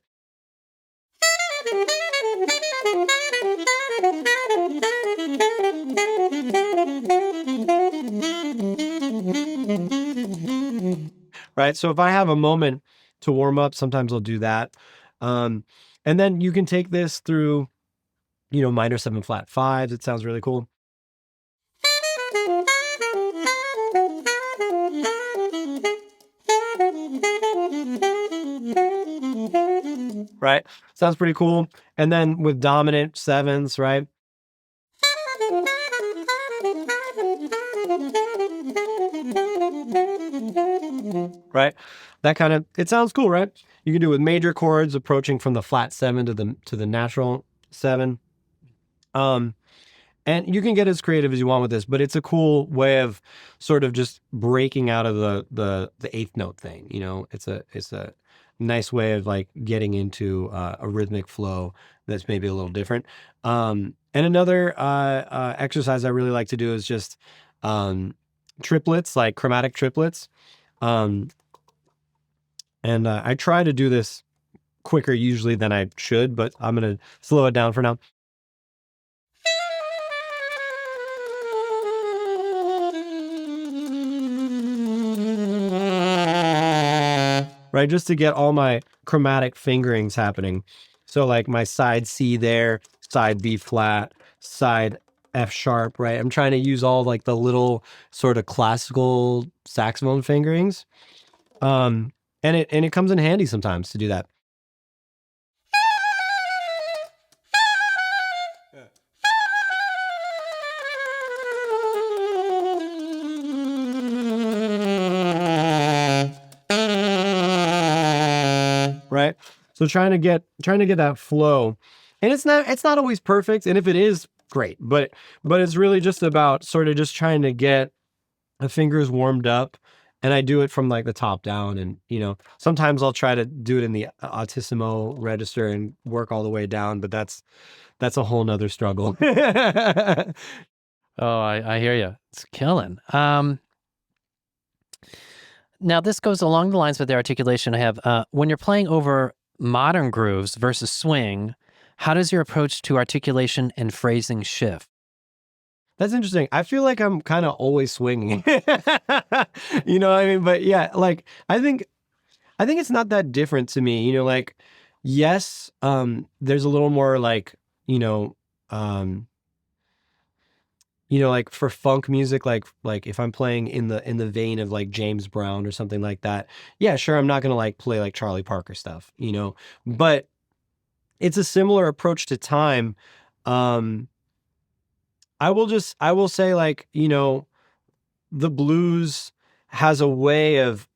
Right, so if I have a moment to warm up, sometimes I'll do that. And then you can take this through, minor 7 flat 5s. It sounds really cool. Right, sounds pretty cool. And then with dominant 7s, right? Right, that kind of, it sounds cool, right? You can do it with major chords approaching from the flat 7 to the natural 7. And you can get as creative as you want with this, but it's a cool way of sort of just breaking out of the 8th note thing. It's a nice way of like getting into a rhythmic flow that's maybe a little different. And another exercise I really like to do is just triplets, like chromatic triplets. And I try to do this quicker usually than I should, but I'm going to slow it down for now. Right, just to get all my chromatic fingerings happening. So like my side C there, side B flat, side F sharp, right? I'm trying to use all like the little sort of classical saxophone fingerings. And it comes in handy sometimes to do that. Right? So trying to get that flow. And it's not always perfect, and if it is, great. But it's really just about sort of just trying to get the fingers warmed up, and I do it from like the top down, and sometimes I'll try to do it in the altissimo register and work all the way down, but that's a whole nother struggle. Oh, I hear you. It's killing. Now, this goes along the lines with the articulation I have. When you're playing over modern grooves versus swing, how does your approach to articulation and phrasing shift? That's interesting. I feel like I'm kind of always swinging. You know what I mean? But yeah, like I think it's not that different to me. Like yes, there's a little more like you know, like for funk music, like if I'm playing in the vein of like James Brown or something like that, yeah, sure, I'm not gonna like play like Charlie Parker stuff, you know, but it's a similar approach to time. Um, I will say like, you know, the blues has a way of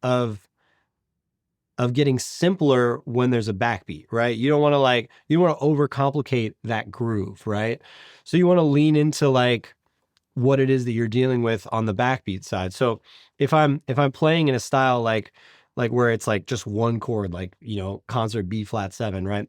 getting simpler when there's a backbeat, right? You don't want to like, you want to overcomplicate that groove, right? So you want to lean into like what it is that you're dealing with on the backbeat side. So if I'm playing in a style like where it's like just one chord, like, you know, concert B flat 7, right?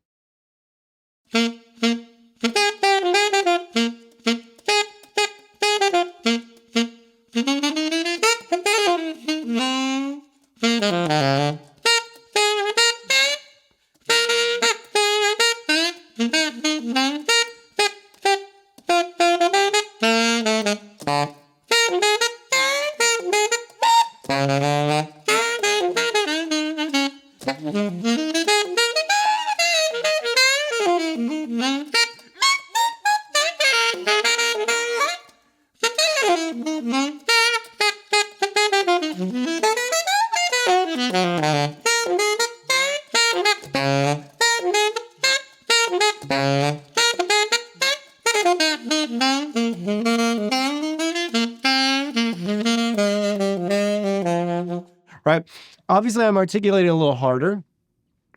Right. Obviously, I'm articulating a little harder.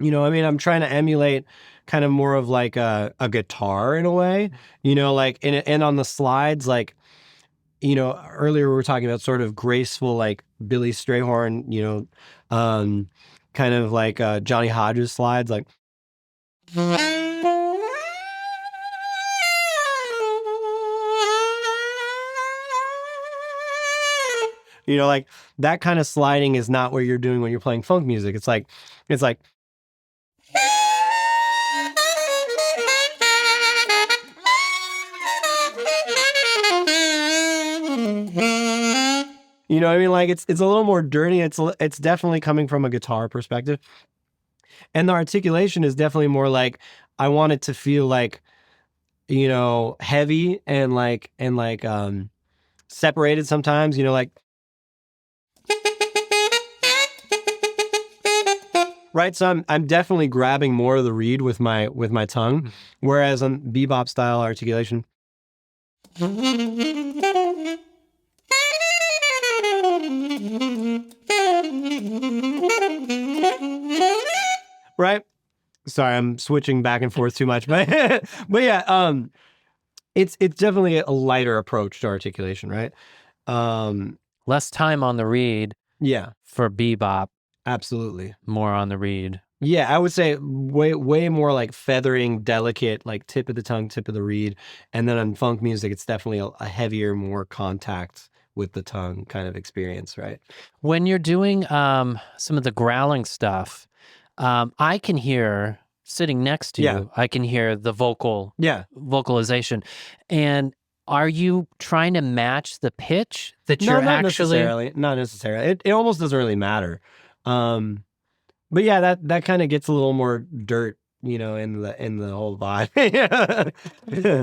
You know, I mean, I'm trying to emulate kind of more of like a guitar in a way, you know, like, and on the slides, like, you know, earlier we were talking about sort of graceful, like Billy Strayhorn, you know, kind of like Johnny Hodges slides, like, you know, like that kind of sliding is not what you're doing when you're playing funk music. It's like, you know what I mean? Like it's a little more dirty. It's definitely coming from a guitar perspective. And the articulation is definitely more like I want it to feel like, you know, heavy and separated sometimes, you know, like, right. So I'm definitely grabbing more of the reed with my tongue, whereas on bebop style articulation, right? Sorry, I'm switching back and forth too much, but but yeah, it's definitely a lighter approach to articulation, right? Less time on the reed Yeah, for bebop, absolutely. more on the reed. Yeah, I would say way more like feathering, delicate, like tip of the tongue, tip of the reed, and then on funk music, it's definitely a heavier, more contact with the tongue kind of experience, right? When you're doing some of the growling stuff, I can hear sitting next to Yeah. you, I can hear the Yeah. vocalization. And are you trying to match the pitch that No, you're not actually? necessarily. Not necessarily. It almost doesn't really matter. But yeah, that kind of gets a little more dirt, you know, in the whole vibe.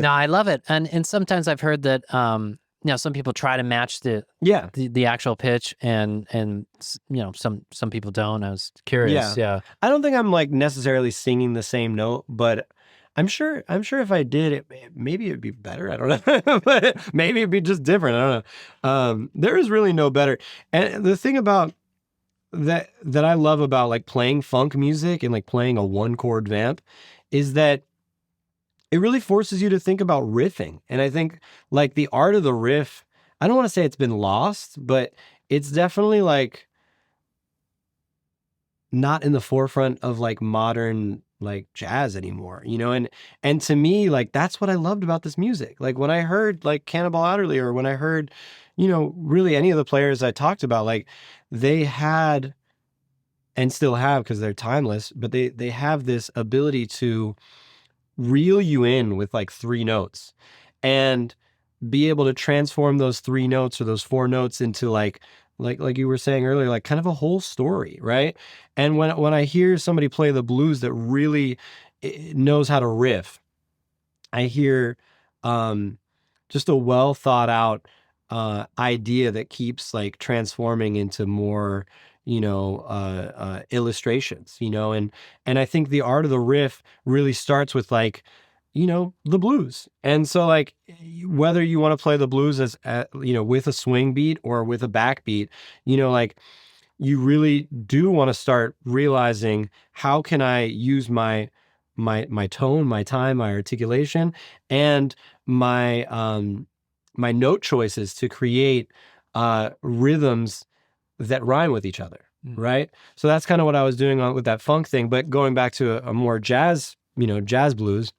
No, I love it. And sometimes I've heard that you know, some people try to match Yeah. the actual pitch and you know, some people don't. I was curious. Yeah. I don't think I'm like necessarily singing the same note, but I'm sure if I did it, maybe it'd be better. I don't know. But maybe it'd be just different. I don't know. There is really no better. And the thing about that I love about like playing funk music and like playing a one chord vamp is that it really forces you to think about riffing. And I think like the art of the riff, I don't want to say it's been lost, but it's definitely like not in the forefront of like modern like jazz anymore, you know? And to me, like that's what I loved about this music. Like when I heard like Cannonball Adderley or when I heard, you know, really any of the players I talked about, like they had and still have because they're timeless, but they have this ability to reel you in with like three notes and be able to transform those three notes or those four notes into like you were saying earlier, like kind of a whole story, right? And when I hear somebody play the blues that really knows how to riff, I hear just a well thought out idea that keeps like transforming into more, illustrations, and I think the art of the riff really starts with like, the blues. And so like whether you want to play the blues as, with a swing beat or with a backbeat, like you really do want to start realizing how can I use my tone, my time, my articulation, and my note choices to create rhythms that rhyme with each other, right? So that's kind of what I was doing with that funk thing. But going back to a more jazz, jazz blues.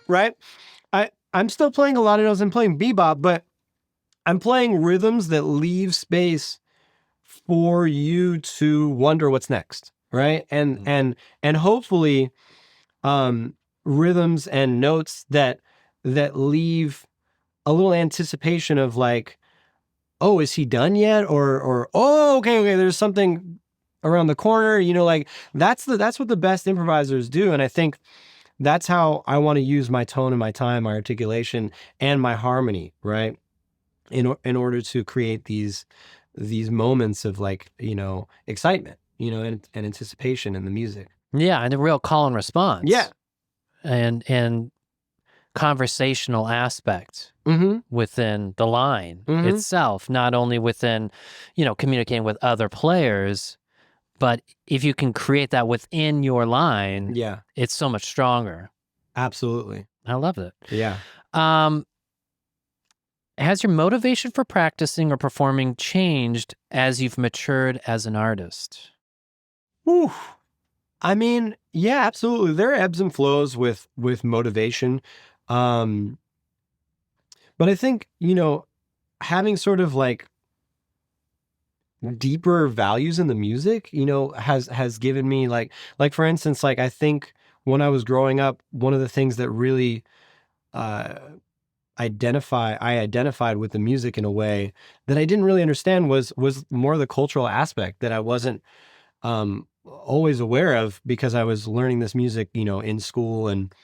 Right? I'm still playing a lot of those. I'm playing bebop, but I'm playing rhythms that leave space for you to wonder what's next, right? And hopefully rhythms and notes that leave a little anticipation of like, oh, is he done yet? Or oh, okay, there's something around the corner, like that's what the best improvisers do. And I think that's how I want to use my tone and my time, my articulation, and my harmony, right? In order to create these moments of like, excitement, and anticipation in the music. Yeah, and a real call and response. Yeah. And conversational aspect within the line itself, not only within, communicating with other players, but if you can create that within your line, it's so much stronger. Absolutely. I love it. Yeah. Has your motivation for practicing or performing changed as you've matured as an artist? Ooh. I mean, yeah, absolutely. There are ebbs and flows with motivation. But I think, having sort of like deeper values in the music, has given me like for instance, like I think when I was growing up, one of the things that really I identified with the music in a way that I didn't really understand was more the cultural aspect that I wasn't always aware of, because I was learning this music, in school and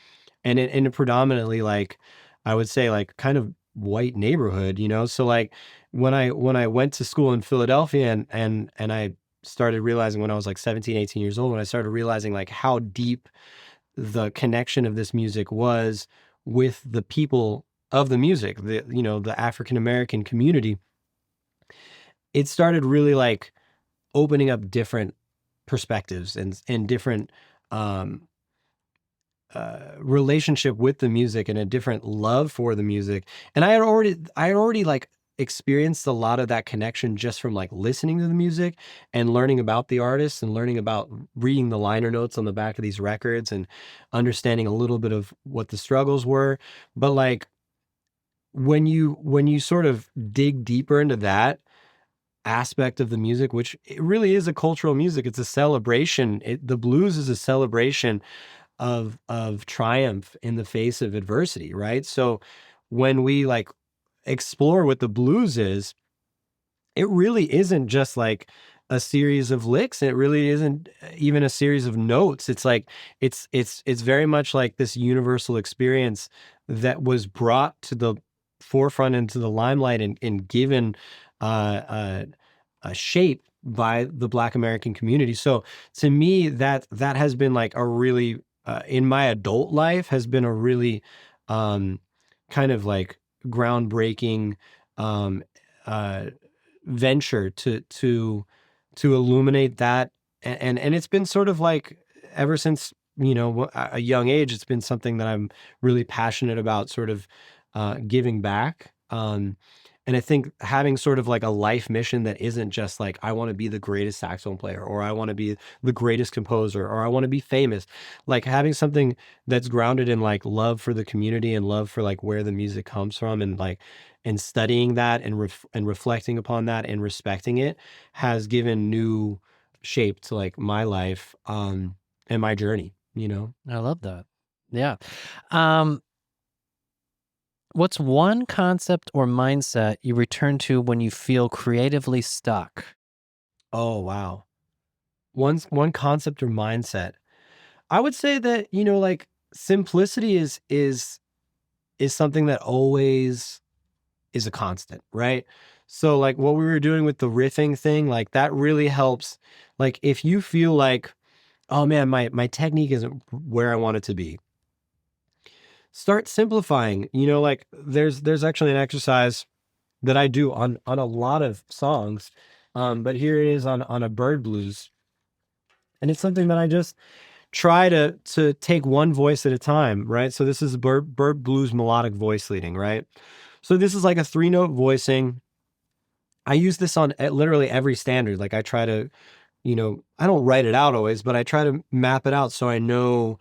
in a predominantly, like, I would say, like, kind of white neighborhood, so like when I went to school in Philadelphia and I started realizing when I was like 17, 18 years old, when I started realizing like how deep the connection of this music was with the people of the music, the African American community, it started really like opening up different perspectives and different relationship with the music and a different love for the music. And I had already like experienced a lot of that connection just from like listening to the music and learning about the artists and learning about reading the liner notes on the back of these records and understanding a little bit of what the struggles were. But like when you sort of dig deeper into that aspect of the music, which it really is a cultural music, it's a celebration. The blues is a celebration of triumph in the face of adversity, right? So when we like explore what the blues is, it really isn't just like a series of licks. It really isn't even a series of notes. It's like it's very much like this universal experience that was brought to the forefront into the limelight and given a shape by the Black American community. So to me, that has been like a really in my adult life has been a really kind of like groundbreaking venture to illuminate that, and it's been sort of like ever since a young age, it's been something that I'm really passionate about, sort of giving back. And I think having sort of like a life mission that isn't just like, I want to be the greatest saxophone player, or I want to be the greatest composer, or I want to be famous, like having something that's grounded in like love for the community and love for like where the music comes from, and like, and studying that and reflecting upon that and respecting it has given new shape to like my life, and my journey, I love that. Yeah. What's one concept or mindset you return to when you feel creatively stuck? Oh, wow. One concept or mindset. I would say that, like simplicity is something that always is a constant, right? So like what we were doing with the riffing thing, like that really helps. Like if you feel like, oh man, my technique isn't where I want it to be, start simplifying. Like there's actually an exercise that I do on a lot of songs. But here it is on a bird blues. And it's something that I just try to take one voice at a time, right? So this is bird blues melodic voice leading, right? So this is like a 3-note voicing. I use this on literally every standard. Like I try to, I don't write it out always, but I try to map it out so I know,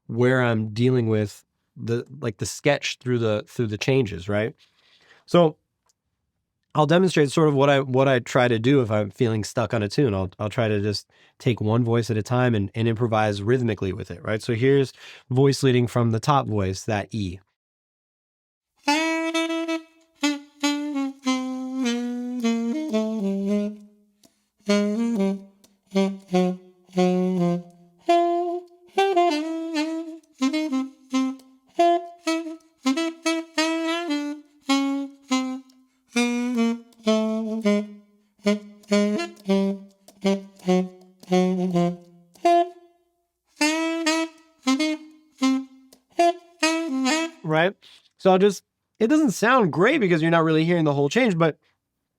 where I'm dealing with the sketch through the changes, right? So I'll demonstrate sort of what I try to do if I'm feeling stuck on a tune. I'll try to just take one voice at a time and improvise rhythmically with it, right? So here's voice leading from the top voice, that E. Right? So it doesn't sound great because you're not really hearing the whole change, but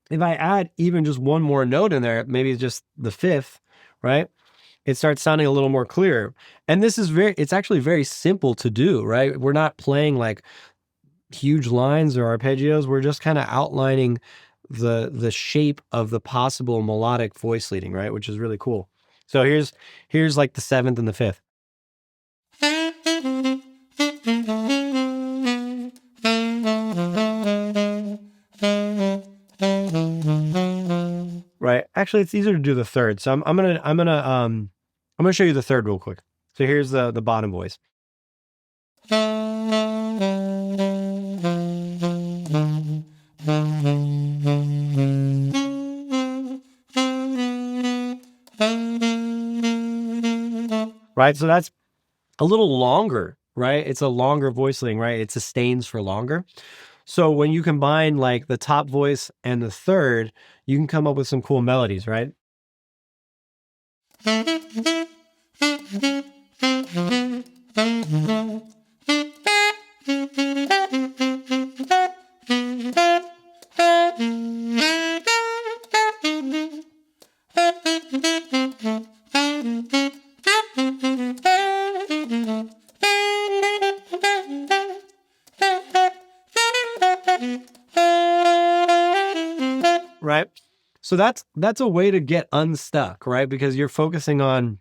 if I add even just one more note in there, maybe it's just the fifth, right? It starts sounding a little more clear. And it's actually very simple to do, right? We're not playing like huge lines or arpeggios. We're just kind of outlining the shape of the possible melodic voice leading, right? Which is really cool. So here's like the seventh and the fifth. Right. Actually, it's easier to do the third. So I'm gonna show you the third real quick. So here's the bottom voice. Right. So that's a little longer, right? It's a longer voice leading, right? It sustains for longer. So when you combine like the top voice and the third, you can come up with some cool melodies, right? Right. So that's a way to get unstuck, right? Because you're focusing on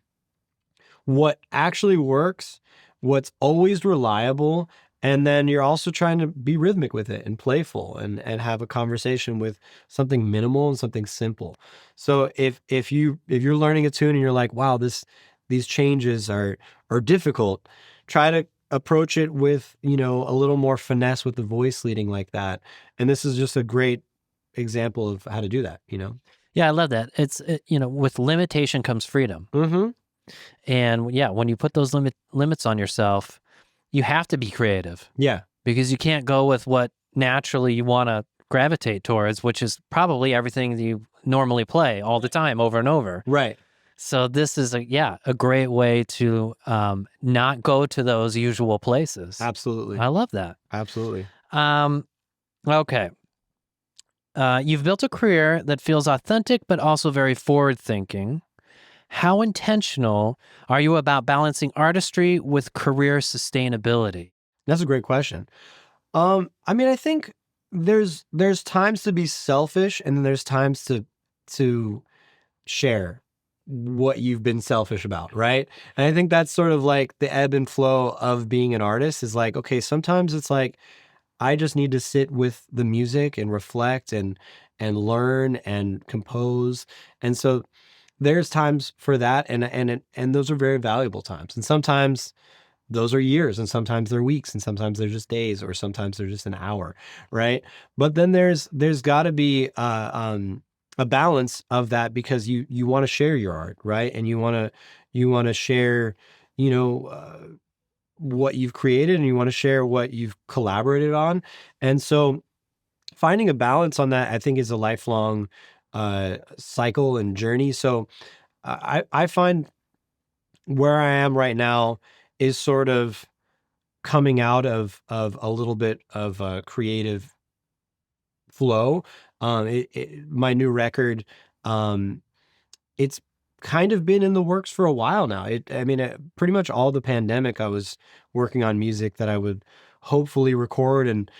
what actually works, what's always reliable, and then you're also trying to be rhythmic with it and playful and have a conversation with something minimal and something simple. So if you're learning a tune and you're like, wow, these changes are difficult, try to approach it with, a little more finesse with the voice leading like that. And this is just a great example of how to do that, Yeah, I love that. With limitation comes freedom. Mm-hmm. And yeah, when you put those limits on yourself, you have to be creative. Yeah. Because you can't go with what naturally you want to gravitate towards, which is probably everything that you normally play all the time over and over. Right. So this is a great way to not go to those usual places. Absolutely. I love that. Absolutely. Okay. You've built a career that feels authentic, but also very forward-thinking. How intentional are you about balancing artistry with career sustainability? That's a great question. I mean, I think there's times to be selfish, and then there's times to share what you've been selfish about, right? And I think that's sort of like the ebb and flow of being an artist is like, okay, sometimes it's like I just need to sit with the music and reflect and learn and compose. And so there's times for that, and those are very valuable times. And sometimes those are years, and sometimes they're weeks, and sometimes they're just days, or sometimes they're just an hour, right? But then there's got to be a balance of that, because you want to share your art, right? And you want to share, you know, what you've created, and you want to share what you've collaborated on, and so finding a balance on that, I think, is a lifelong cycle and journey. So I find where I am right now is sort of coming out of a little bit of a creative flow. My new record, um, it's kind of been in the works for a while now. I mean, pretty much all the pandemic, I was working on music that I would hopefully record, and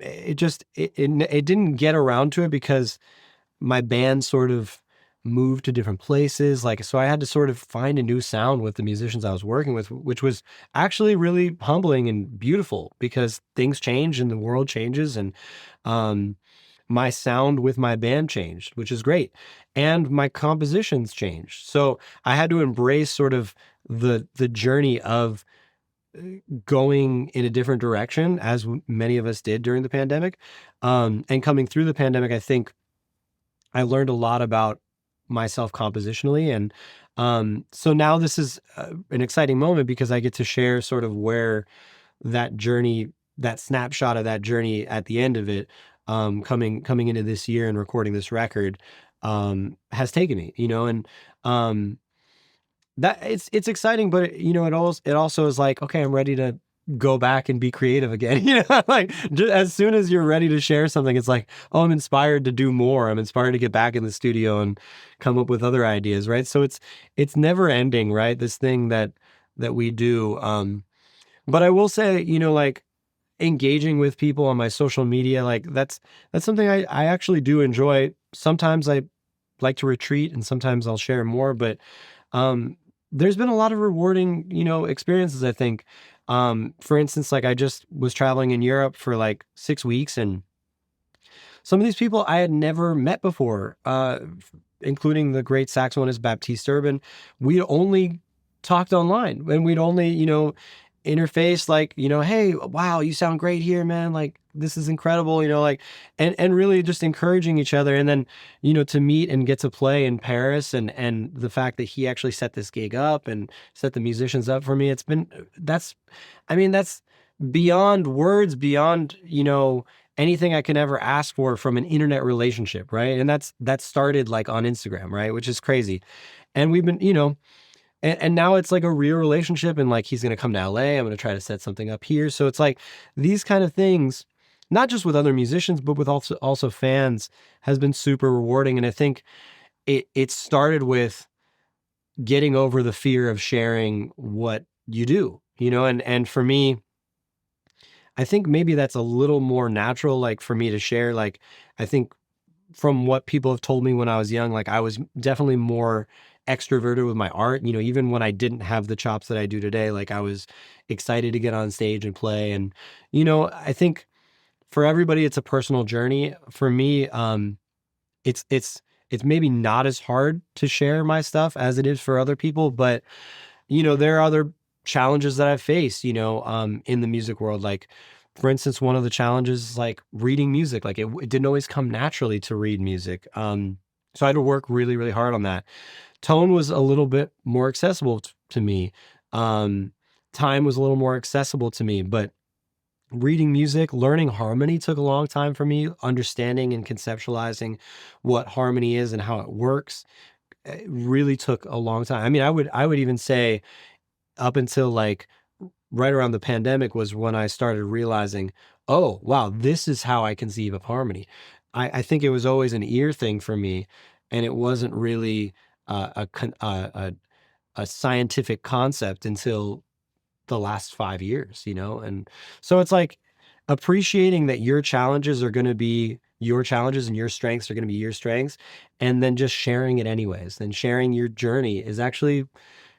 it didn't get around to it because my band sort of moved to different places. Like, so I had to sort of find a new sound with the musicians I was working with, which was actually really humbling and beautiful, because things change and the world changes. And, my sound with my band changed, which is great. And my compositions changed. So I had to embrace sort of the journey of going in a different direction, as many of us did during the pandemic. And coming through the pandemic, I think I learned a lot about myself compositionally. And so now this is an exciting moment, because I get to share sort of where that journey, that snapshot of that journey at the end of it, coming into this year and recording this record, has taken me, and that it's exciting, but it also is like, okay, I'm ready to go back and be creative again. Like, just as soon as you're ready to share something, it's like, oh, I'm inspired to do more. I'm inspired to get back in the studio and come up with other ideas, right? So it's never ending, right? This thing that we do. But I will say, like, engaging with people on my social media, like, that's something I actually do enjoy. Sometimes I like to retreat, and sometimes I'll share more, but there's been a lot of rewarding, experiences, I think. For instance, like, I just was traveling in Europe for like 6 weeks, and some of these people I had never met before, including the great saxophonist Baptiste Urban. We'd only talked online, and we'd only, interface, like, hey, wow, you sound great here, man. Like, this is incredible, like, and really just encouraging each other. And then, to meet and get to play in Paris, and the fact that he actually set this gig up and set the musicians up for me, that's beyond words, beyond, anything I can ever ask from an internet relationship, right? And that started like on Instagram, right? Which is crazy. And we've been, and now it's like a real relationship, and like, he's going to come to LA. I'm going to try to set something up here. So it's like these kind of things, not just with other musicians, but with also fans, has been super rewarding. And I think it started with getting over the fear of sharing what you do, and for me, I think maybe that's a little more natural, like, for me to share. Like, I think from what people have told me when I was young, like, I was definitely more extroverted with my art. Even when I didn't have the chops that I do today, like, I was excited to get on stage and play. And, I think for everybody, it's a personal journey. For me, it's maybe not as hard to share my stuff as it is for other people, but there are other challenges that I've faced, in the music world. Like, for instance, one of the challenges is like reading music. Like, it didn't always come naturally to read music. So I had to work really, really hard on that. Tone was a little bit more accessible to me. Time was a little more accessible to me, but reading music, learning harmony took a long time for me. Understanding and conceptualizing what harmony is and how it works, it really took a long time. I mean, I would even say up until like right around the pandemic was when I started realizing, oh, wow, this is how I conceive of harmony. I think it was always an ear thing for me, and it wasn't really a scientific concept until the last 5 years, and so it's like appreciating that your challenges are going to be your challenges and your strengths are going to be your strengths, and then just sharing it anyways. Then sharing your journey is actually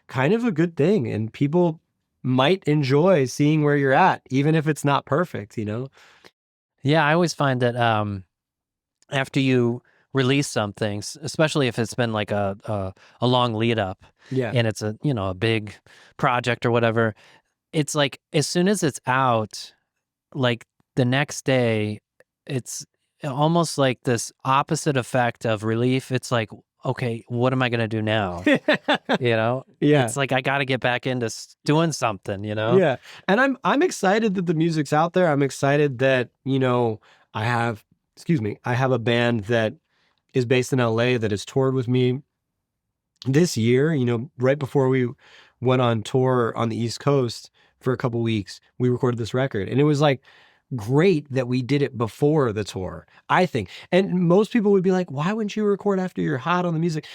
kind of a good thing, and people might enjoy seeing where you're at, even if it's not perfect. Yeah, I always find that after you release something, especially if it's been like a long lead up, Yeah. and it's a big project or whatever, it's like as soon as it's out, like the next day, it's almost like this opposite effect of relief. It's like, okay, what am I gonna do now? Yeah. It's like I got to get back into doing something. Yeah. And I'm excited that the music's out there. I'm excited that, I have, I have a band that is based in LA that has toured with me this year, right before we went on tour on the East Coast for a couple weeks, we recorded this record. And it was like great that we did it before the tour, I think. And most people would be like, why wouldn't you record after you're hot on the music?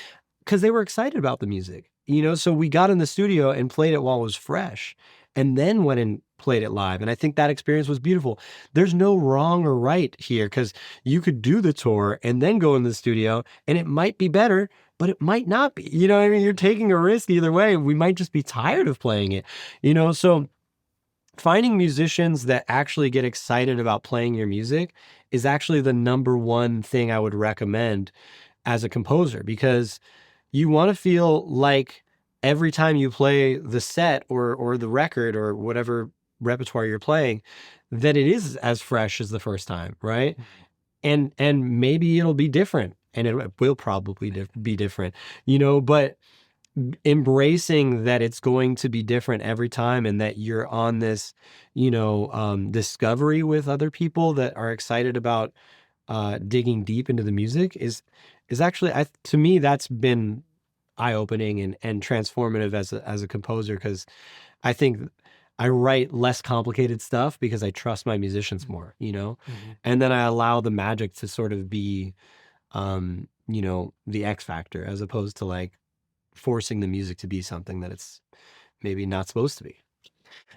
Because they were excited about the music, so we got in the studio and played it while it was fresh, and then went and played it live. And I think that experience was beautiful. There's no wrong or right here, because you could do the tour and then go in the studio and it might be better, but it might not be. You know what I mean? You're taking a risk either way. We might just be tired of playing it, so finding musicians that actually get excited about playing your music is actually the number one thing I would recommend as a composer, because you want to feel like every time you play the set or the record or whatever repertoire you're playing, that it is as fresh as the first time, right? And maybe it'll be different, and it will probably be different, but embracing that it's going to be different every time, and that you're on this, discovery with other people that are excited about digging deep into the music is actually, to me, that's been eye-opening and transformative as a composer, because I think I write less complicated stuff because I trust my musicians more, and then I allow the magic to sort of be, the X factor, as opposed to like forcing the music to be something that it's maybe not supposed to be.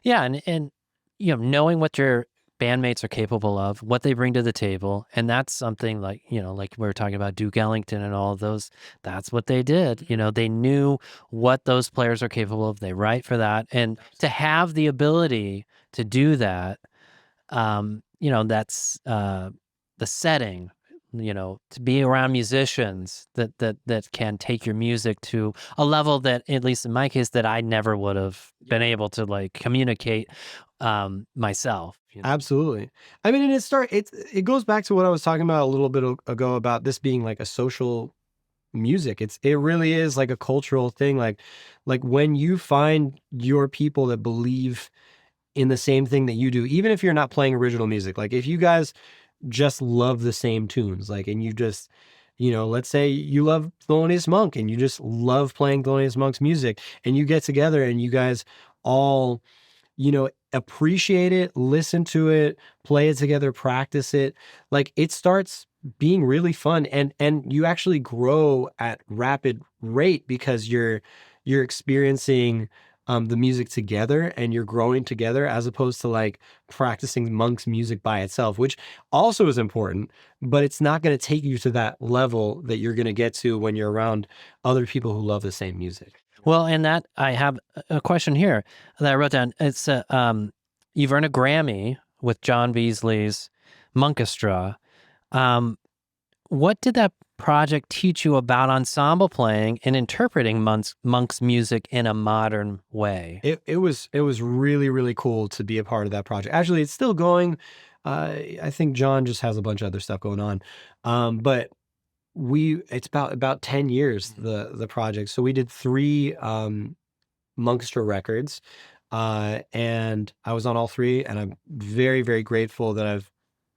Yeah, and knowing what your bandmates are capable of, what they bring to the table, and that's something like like we were talking about Duke Ellington and all of those. That's what they did. They knew what those players are capable of. They write for that, and to have the ability to do that, that's the setting. To be around musicians that can take your music to a level that, at least in my case, that I never would have been able to like communicate myself. Absolutely. I mean, and it goes back to what I was talking about a little bit ago about this being like a social music. It really is like a cultural thing. Like when you find your people that believe in the same thing that you do, even if you're not playing original music, like if you guys just love the same tunes, like, and you just, let's say you love Thelonious Monk and you just love playing Thelonious Monk's music, and you get together and you guys all, appreciate it, listen to it, play it together, practice it, like it starts being really fun, and you actually grow at rapid rate because you're experiencing the music together, and you're growing together, as opposed to like practicing Monk's music by itself, which also is important, but it's not going to take you to that level that you're going to get to when you're around other people who love the same music. Well, and that I have a question here that I wrote down. It's you've earned a Grammy with John Beasley's Monkestra. What did that project teach you about ensemble playing and interpreting Monk's music in a modern way? It was really, really cool to be a part of that project. Actually, it's still going. I think John just has a bunch of other stuff going on. But it's about 10 years, the project. So we did 3 Monkestra records, and I was on all 3, and I'm very, very grateful that I've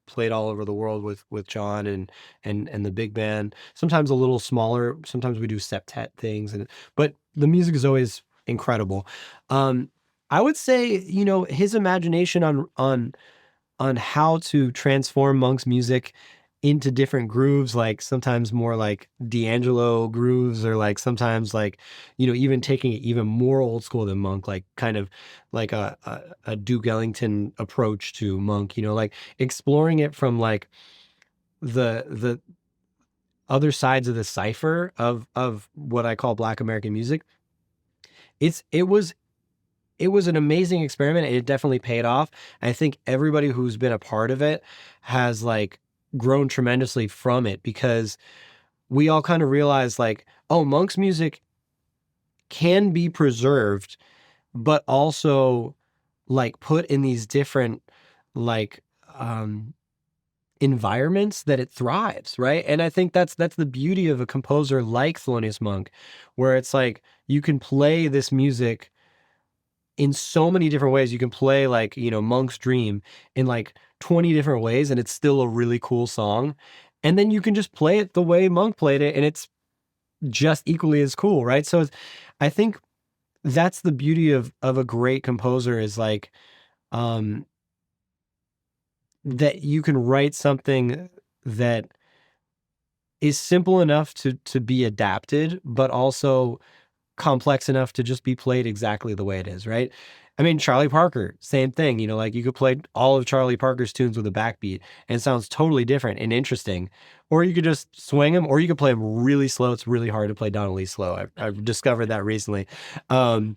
played all over the world with John and the big band. Sometimes a little smaller. Sometimes we do septet things, but the music is always incredible. I would say, his imagination on how to transform Monk's music into different grooves, like sometimes more like D'Angelo grooves, or like sometimes like, even taking it even more old school than Monk, like kind of like a Duke Ellington approach to Monk, like exploring it from like the other sides of the cipher of what I call Black American music. It was an amazing experiment. It definitely paid off. I think everybody who's been a part of it has like grown tremendously from it, because we all kind of realized like, oh, Monk's music can be preserved, but also like put in these different like environments that it thrives, right? And I think that's the beauty of a composer like Thelonious Monk, where it's like you can play this music in so many different ways. You can play like, Monk's Dream in like 20 different ways, and it's still a really cool song. And then you can just play it the way Monk played it, and it's just equally as cool, right? So I think that's the beauty of a great composer, is like that you can write something that is simple enough to be adapted, but also complex enough to just be played exactly the way it is, right? I mean, Charlie Parker, same thing, like you could play all of Charlie Parker's tunes with a backbeat and it sounds totally different and interesting. Or you could just swing them, or you could play them really slow. It's really hard to play Donna Lee slow. I've discovered that recently. But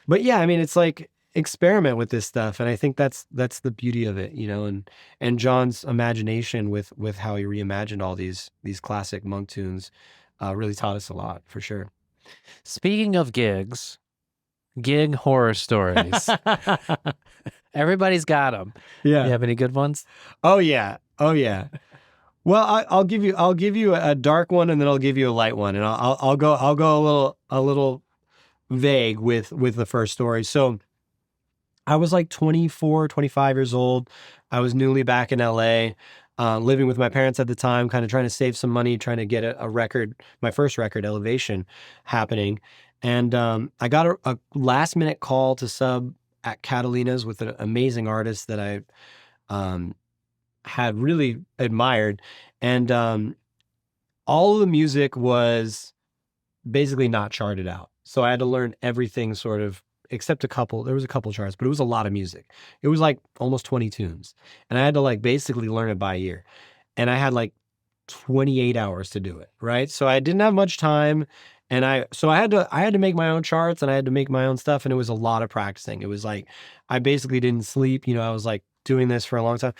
yeah, I mean, it's like experiment with this stuff. And I think that's the beauty of it, and John's imagination with how he reimagined all these classic Monk tunes really taught us a lot, for sure. Speaking of gigs, gig horror stories. Everybody's got them. Yeah. You have any good ones? Oh yeah. Well, I'll give you a dark one, and then I'll give you a light one, and I'll go a little vague with the first story. So I was like 24, 25 years old. I was newly back in LA, living with my parents at the time, kind of trying to save some money, trying to get a record, my first record, Elevation, happening. And I got a last minute call to sub at Catalina's with an amazing artist that I had really admired. And all of the music was basically not charted out. So I had to learn everything sort of, except there was a couple charts, but it was a lot of music. It was like almost 20 tunes. And I had to like basically learn it by ear. And I had like 28 hours to do it, right? So I didn't have much time. And I had to make my own charts, and I had to make my own stuff. And it was a lot of practicing. It was like, I basically didn't sleep. I was like doing this for a long time.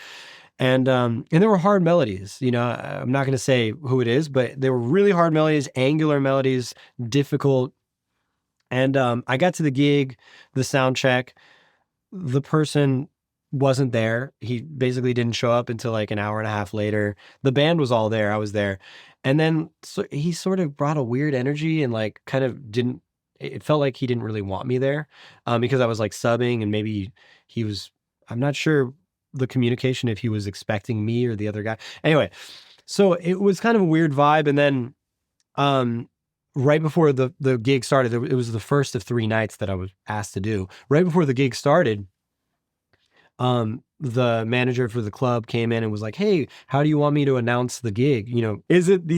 And there were hard melodies, I'm not going to say who it is, but they were really hard melodies, angular melodies, difficult. And I got to the gig, the sound check. The person wasn't there. He basically didn't show up until like an hour and a half later. The band was all there. I was there. And then he sort of brought a weird energy, and like kind of it felt like he didn't really want me there because I was like subbing, and maybe I'm not sure the communication, if he was expecting me or the other guy. Anyway, so it was kind of a weird vibe. And then right before the gig started, it was the first of 3 nights that I was asked to do. Right before the gig started, the manager for the club came in and was like, "Hey, how do you want me to announce the gig? Is it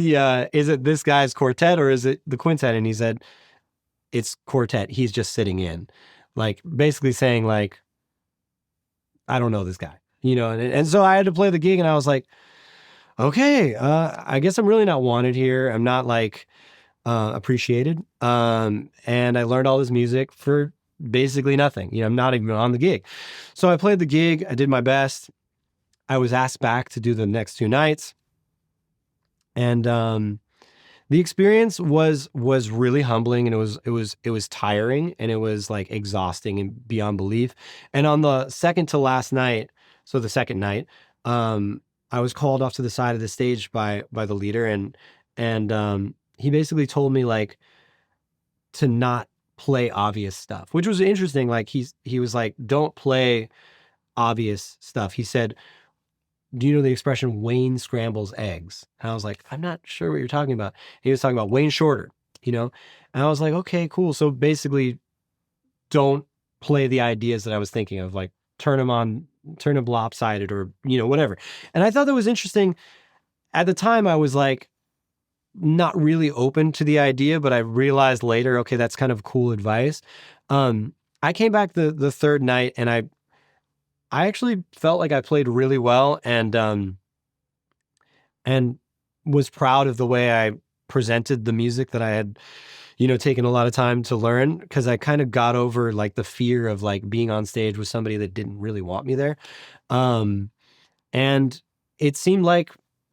this guy's quartet, or is it the quintet?" And he said, "It's quartet. He's just sitting in." Like basically saying like, "I don't know this guy." And so I had to play the gig, and I was like, okay, I guess I'm really not wanted here. I'm not like appreciated. And I learned all this music for basically nothing. I'm not even on the gig. So I played the gig. I did my best. I was asked back to do the next 2 nights. And the experience was really humbling, and it was tiring, and it was like exhausting and beyond belief. And on the second to last night, so the second night, I was called off to the side of the stage by the leader, and he basically told me like to not play obvious stuff, which was interesting. Like he was like, "Don't play obvious stuff." He said, "Do you know the expression Wayne scrambles eggs?" And I was like, "I'm not sure what you're talking about." He was talking about Wayne Shorter, and I was like, "Okay, cool." So basically, don't play the ideas that I was thinking of, like turn them lopsided, or whatever. And I thought that was interesting at the time I was like not really open to the idea, but I realized later, okay, that's kind of cool advice. I came back the third night and I actually felt like I played really well and was proud of the way I presented the music that I had, taken a lot of time to learn, because I kind of got over like the fear of like being on stage with somebody that didn't really want me there. And it seemed like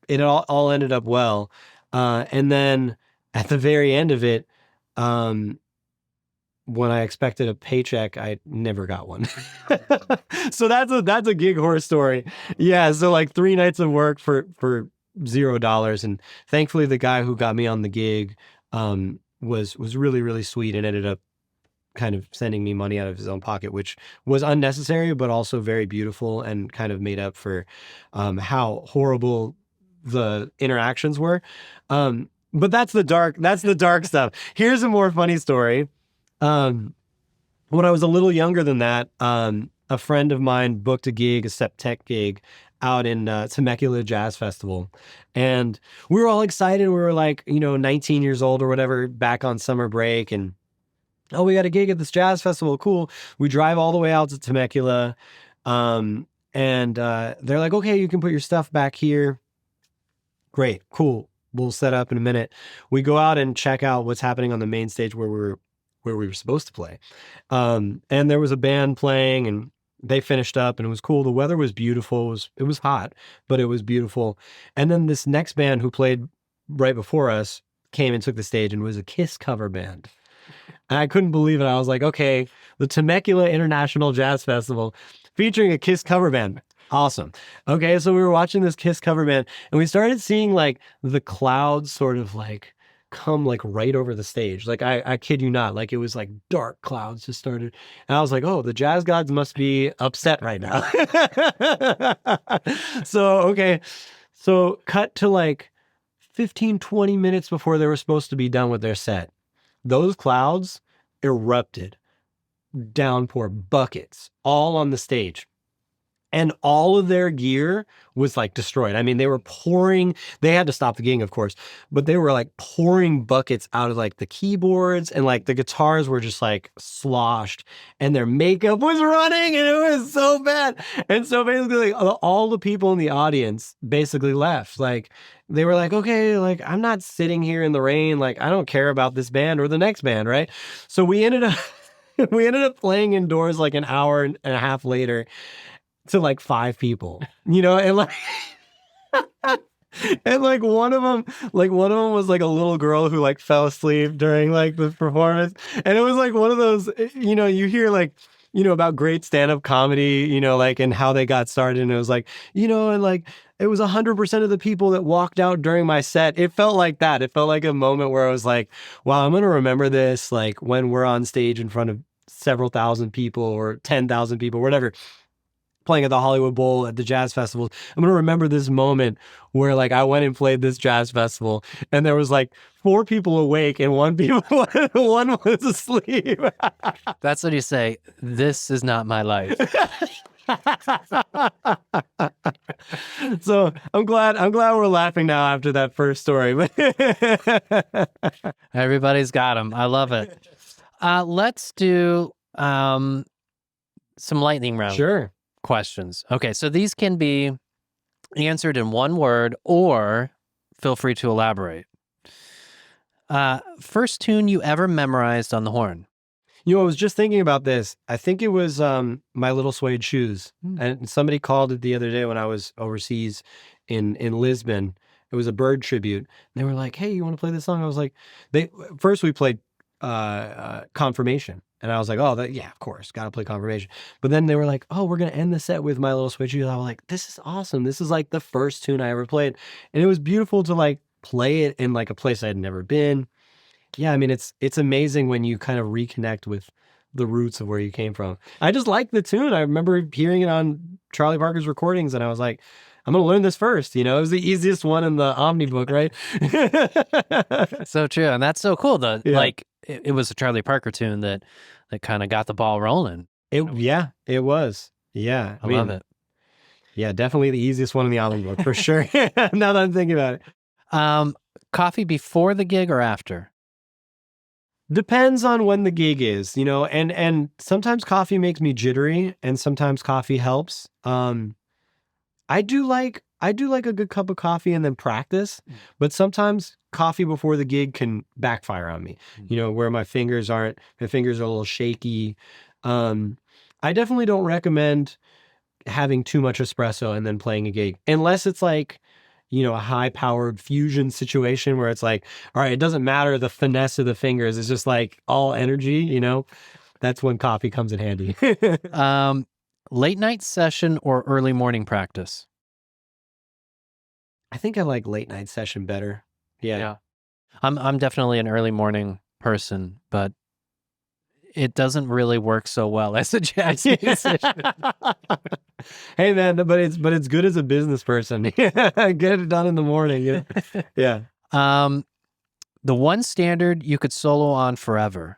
it all ended up well. And then at the very end of it, when I expected a paycheck, I never got one. So that's a gig horror story. Yeah. So like 3 nights of work for $0. And thankfully the guy who got me on the gig, was really, really sweet and ended up kind of sending me money out of his own pocket, which was unnecessary, but also very beautiful and kind of made up for, how horrible the interactions were. But that's the dark stuff. Here's a more funny story. When I was a little younger than that, a friend of mine booked a septet gig out in Temecula Jazz Festival. And we were all excited. We were like, 19 years old or whatever, back on summer break. And, oh, we got a gig at this jazz festival. Cool. We drive all the way out to Temecula. And they're like, okay, you can put your stuff back here. Great. Cool. We'll set up in a minute. We go out and check out what's happening on the main stage where we were supposed to play. And there was a band playing and they finished up and it was cool. The weather was beautiful. It was hot, but it was beautiful. And then this next band who played right before us came and took the stage and it was a Kiss cover band. And I couldn't believe it. I was like, okay, the Temecula International Jazz Festival featuring a Kiss cover band. Awesome. Okay, so we were watching this Kiss cover band and we started seeing like the clouds sort of like come like right over the stage. Like I kid you not, like it was like dark clouds just started. And I was like, oh, the jazz gods must be upset right now. So cut to like 15, 20 minutes before they were supposed to be done with their set. Those clouds erupted, downpour buckets all on the stage. And all of their gear was like destroyed. I mean, they had to stop the gig, of course, but they were like pouring buckets out of like the keyboards and like the guitars were just like sloshed and their makeup was running and it was so bad. And so basically like, all the people in the audience basically left. Like they were like, okay, like I'm not sitting here in the rain. Like I don't care about this band or the next band. Right. So we ended up playing indoors like an hour and a half later to like 5 people, and like, and like one of them was like a little girl who like fell asleep during like the performance. And it was like one of those, you hear like, about great stand-up comedy, like, and how they got started. And it was like, and like, it was 100% of the people that walked out during my set. It felt like that. It felt like a moment where I was like, wow, I'm going to remember this. Like when we're on stage in front of several thousand people or 10,000 people, whatever, playing at the Hollywood Bowl, at the jazz festivals. I'm going to remember this moment where like I went and played this jazz festival and there was like 4 people awake and one was asleep. That's what you say. This is not my life. So I'm glad we're laughing now after that first story. Everybody's got them. I love it. Let's do some lightning round. Sure. Questions. Okay, so these can be answered in one word or feel free to elaborate. First tune you ever memorized on the horn? I was just thinking about this. I think it was My Little Suede Shoes. And somebody called it the other day when I was overseas in Lisbon. It was a bird tribute. And they were like, hey, you want to play this song? I was like, first we played Confirmation. And I was like, oh, yeah, of course, got to play Confirmation. But then they were like, oh, we're going to end the set with My Little Suede Shoes. I was like, this is awesome. This is like the first tune I ever played. And it was beautiful to like play it in like a place I had never been. Yeah, I mean, it's amazing when you kind of reconnect with the roots of where you came from. I just like the tune. I remember hearing it on Charlie Parker's recordings and I was like, I'm going to learn this first. It was the easiest one in the Omni book, right? So true. And that's so cool. Like it was a Charlie Parker tune that kind of got the ball rolling. It was. Yeah. I love it. Yeah, definitely the easiest one in the album book for sure. Now that I'm thinking about it. Coffee before the gig or after? Depends on when the gig is, and sometimes coffee makes me jittery and sometimes coffee helps. I do like a good cup of coffee and then practice, but sometimes coffee before the gig can backfire on me. Where my fingers are a little shaky. I definitely don't recommend having too much espresso and then playing a gig, unless it's like, a high powered fusion situation where it's like, all right, it doesn't matter the finesse of the fingers. It's just like all energy, that's when coffee comes in handy. Late night session or early morning practice? I think I like late night session better. Yeah. I'm definitely an early morning person, but it doesn't really work so well as a jazz musician. Hey man, but it's good as a business person. Get it done in the morning. Yeah. The one standard you could solo on forever.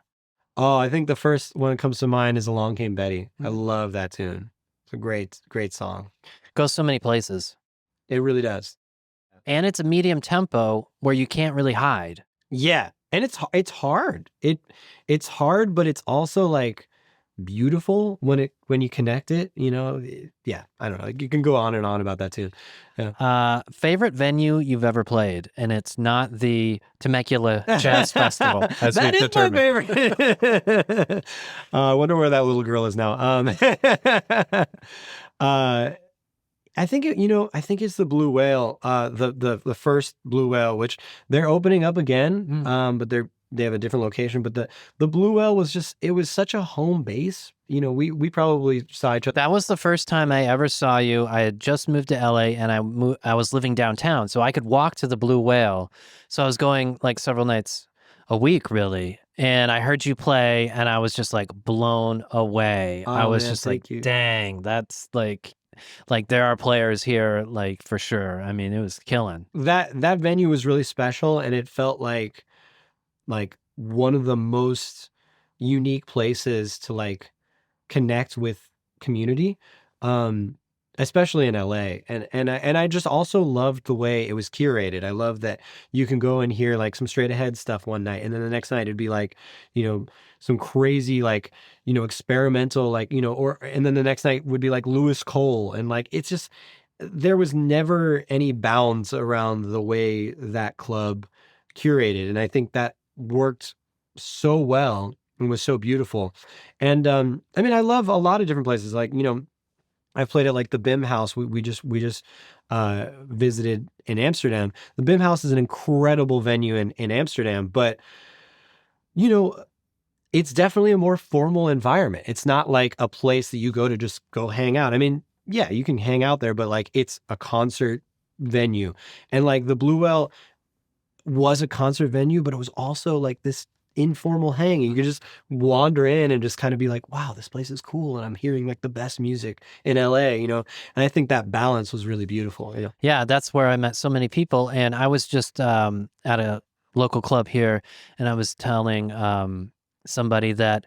Oh, I think the first one that comes to mind is Along Came Betty. I love that tune. It's a great, great song. Goes so many places. It really does. And it's a medium tempo where you can't really hide. Yeah. And it's hard. It's hard, but it's also like beautiful when you connect it, Yeah, I don't know. You can go on and on about that too. Yeah. Favorite venue you've ever played, and it's not the Temecula Jazz Festival, as that we've is determined. my favorite. I wonder where that little girl is now. I think I think it's the Blue Whale, the first Blue Whale, which they're opening up again. But they have a different location. But the Blue Whale it was such a home base. We probably saw each other. That was the first time I ever saw you. I had just moved to LA and I was living downtown, so I could walk to the Blue Whale. So I was going like several nights a week, really. And I heard you play, and I was just like blown away. Oh, I was man, just like, thank you. dang, that's like there are players here, like for sure. I mean, it was killing. That venue was really special, and it felt like one of the most unique places to like connect with community, especially in LA. And I just also loved the way it was curated. I love that you can go and hear like some straight ahead stuff one night, and then the next night it'd be like, some crazy like, experimental like, and then the next night would be like Lewis Cole, and like it's just there was never any bounds around the way that club curated, and I think that worked so well and was so beautiful. And I mean, I love a lot of different places. Like, I've played at like the BIM House. We just visited in Amsterdam. The BIM House is an incredible venue in Amsterdam, but it's definitely a more formal environment. It's not like a place that you go to just go hang out. I mean, yeah, you can hang out there, but like it's a concert venue. And like the Blue Whale was a concert venue, but it was also like this informal hang. You could just wander in and just kind of be like, wow, this place is cool, and I'm hearing like the best music in LA, and I think that balance was really beautiful. Yeah, that's where I met so many people. And I was just at a local club here, and I was telling somebody that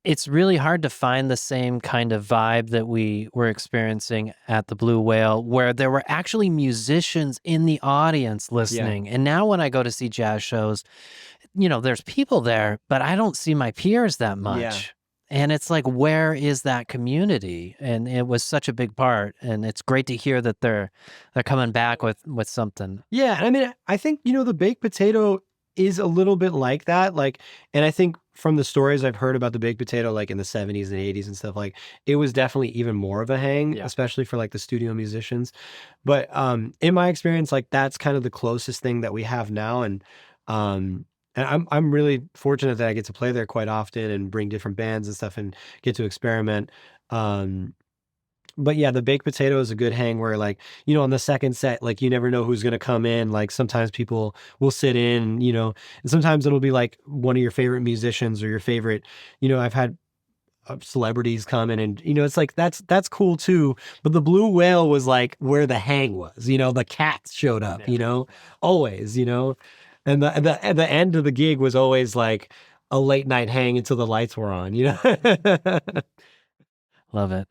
it's really hard to find the same kind of vibe that we were experiencing at the Blue Whale, where there were actually musicians in the audience listening. And now when I go to see jazz shows, there's people there, but I don't see my peers that much. Yeah. And it's like, where is that community? And it was such a big part. And it's great to hear that they're coming back with something. Yeah. I mean, I think, the baked potato is a little bit like that. Like, and I think from the stories I've heard about the baked potato, like in the 70s and 80s and stuff, like it was definitely even more of a hang, especially for like the studio musicians. But in my experience, like that's kind of the closest thing that we have now. And I'm really fortunate that I get to play there quite often and bring different bands and stuff and get to experiment. But yeah, the baked potato is a good hang where like, on the second set, like you never know who's going to come in. Like sometimes people will sit in, and sometimes it'll be like one of your favorite musicians or your favorite, I've had celebrities come in and, it's like, that's cool too. But the Blue Whale was like where the hang was, the cats showed up, always, and the end of the gig was always like a late night hang until the lights were on, Love it.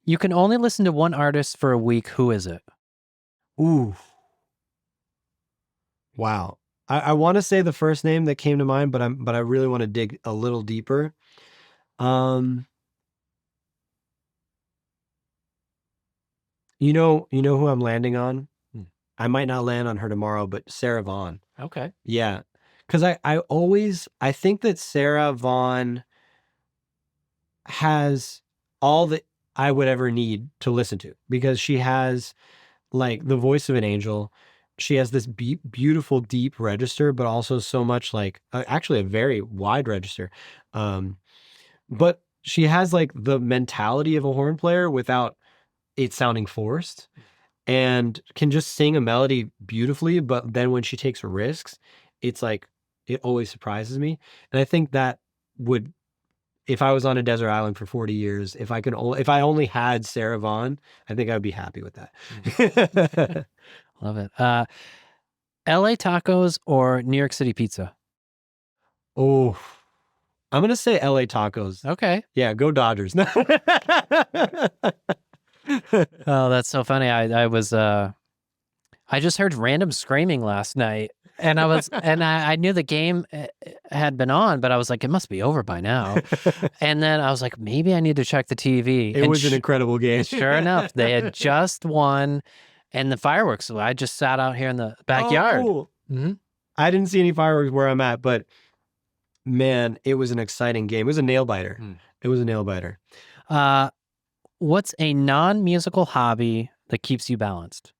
You can only listen to one artist for a week. Who is it? Ooh. Wow. I want to say the first name that came to mind, but I really want to dig a little deeper. You know who I'm landing on? Hmm. I might not land on her tomorrow, but Sarah Vaughan. Okay. Yeah. Because I think that Sarah Vaughan has all that I would ever need to listen to, because she has like the voice of an angel. She has this beautiful deep register, but also so much like actually a very wide register. But she has like the mentality of a horn player without it sounding forced, and can just sing a melody beautifully. But then when she takes risks, it's like, it always surprises me. And I think that would, if I was on a desert island for 40 years, if I only had Sarah Vaughan, I think I'd be happy with that. Love it. LA tacos or New York City pizza? Oh, I'm going to say LA tacos. Okay. Yeah, go Dodgers. Oh, that's so funny. I just heard random screaming last night, and I knew the game had been on, but I was like, it must be over by now. And then I was like, maybe I need to check the TV. It was an incredible game. Sure enough, they had just won, and the fireworks. So I just sat out here in the backyard. Oh, cool. Mm-hmm. I didn't see any fireworks where I'm at, but man, it was an exciting game. It was a nail biter. It was a nail biter. What's a non-musical hobby that keeps you balanced?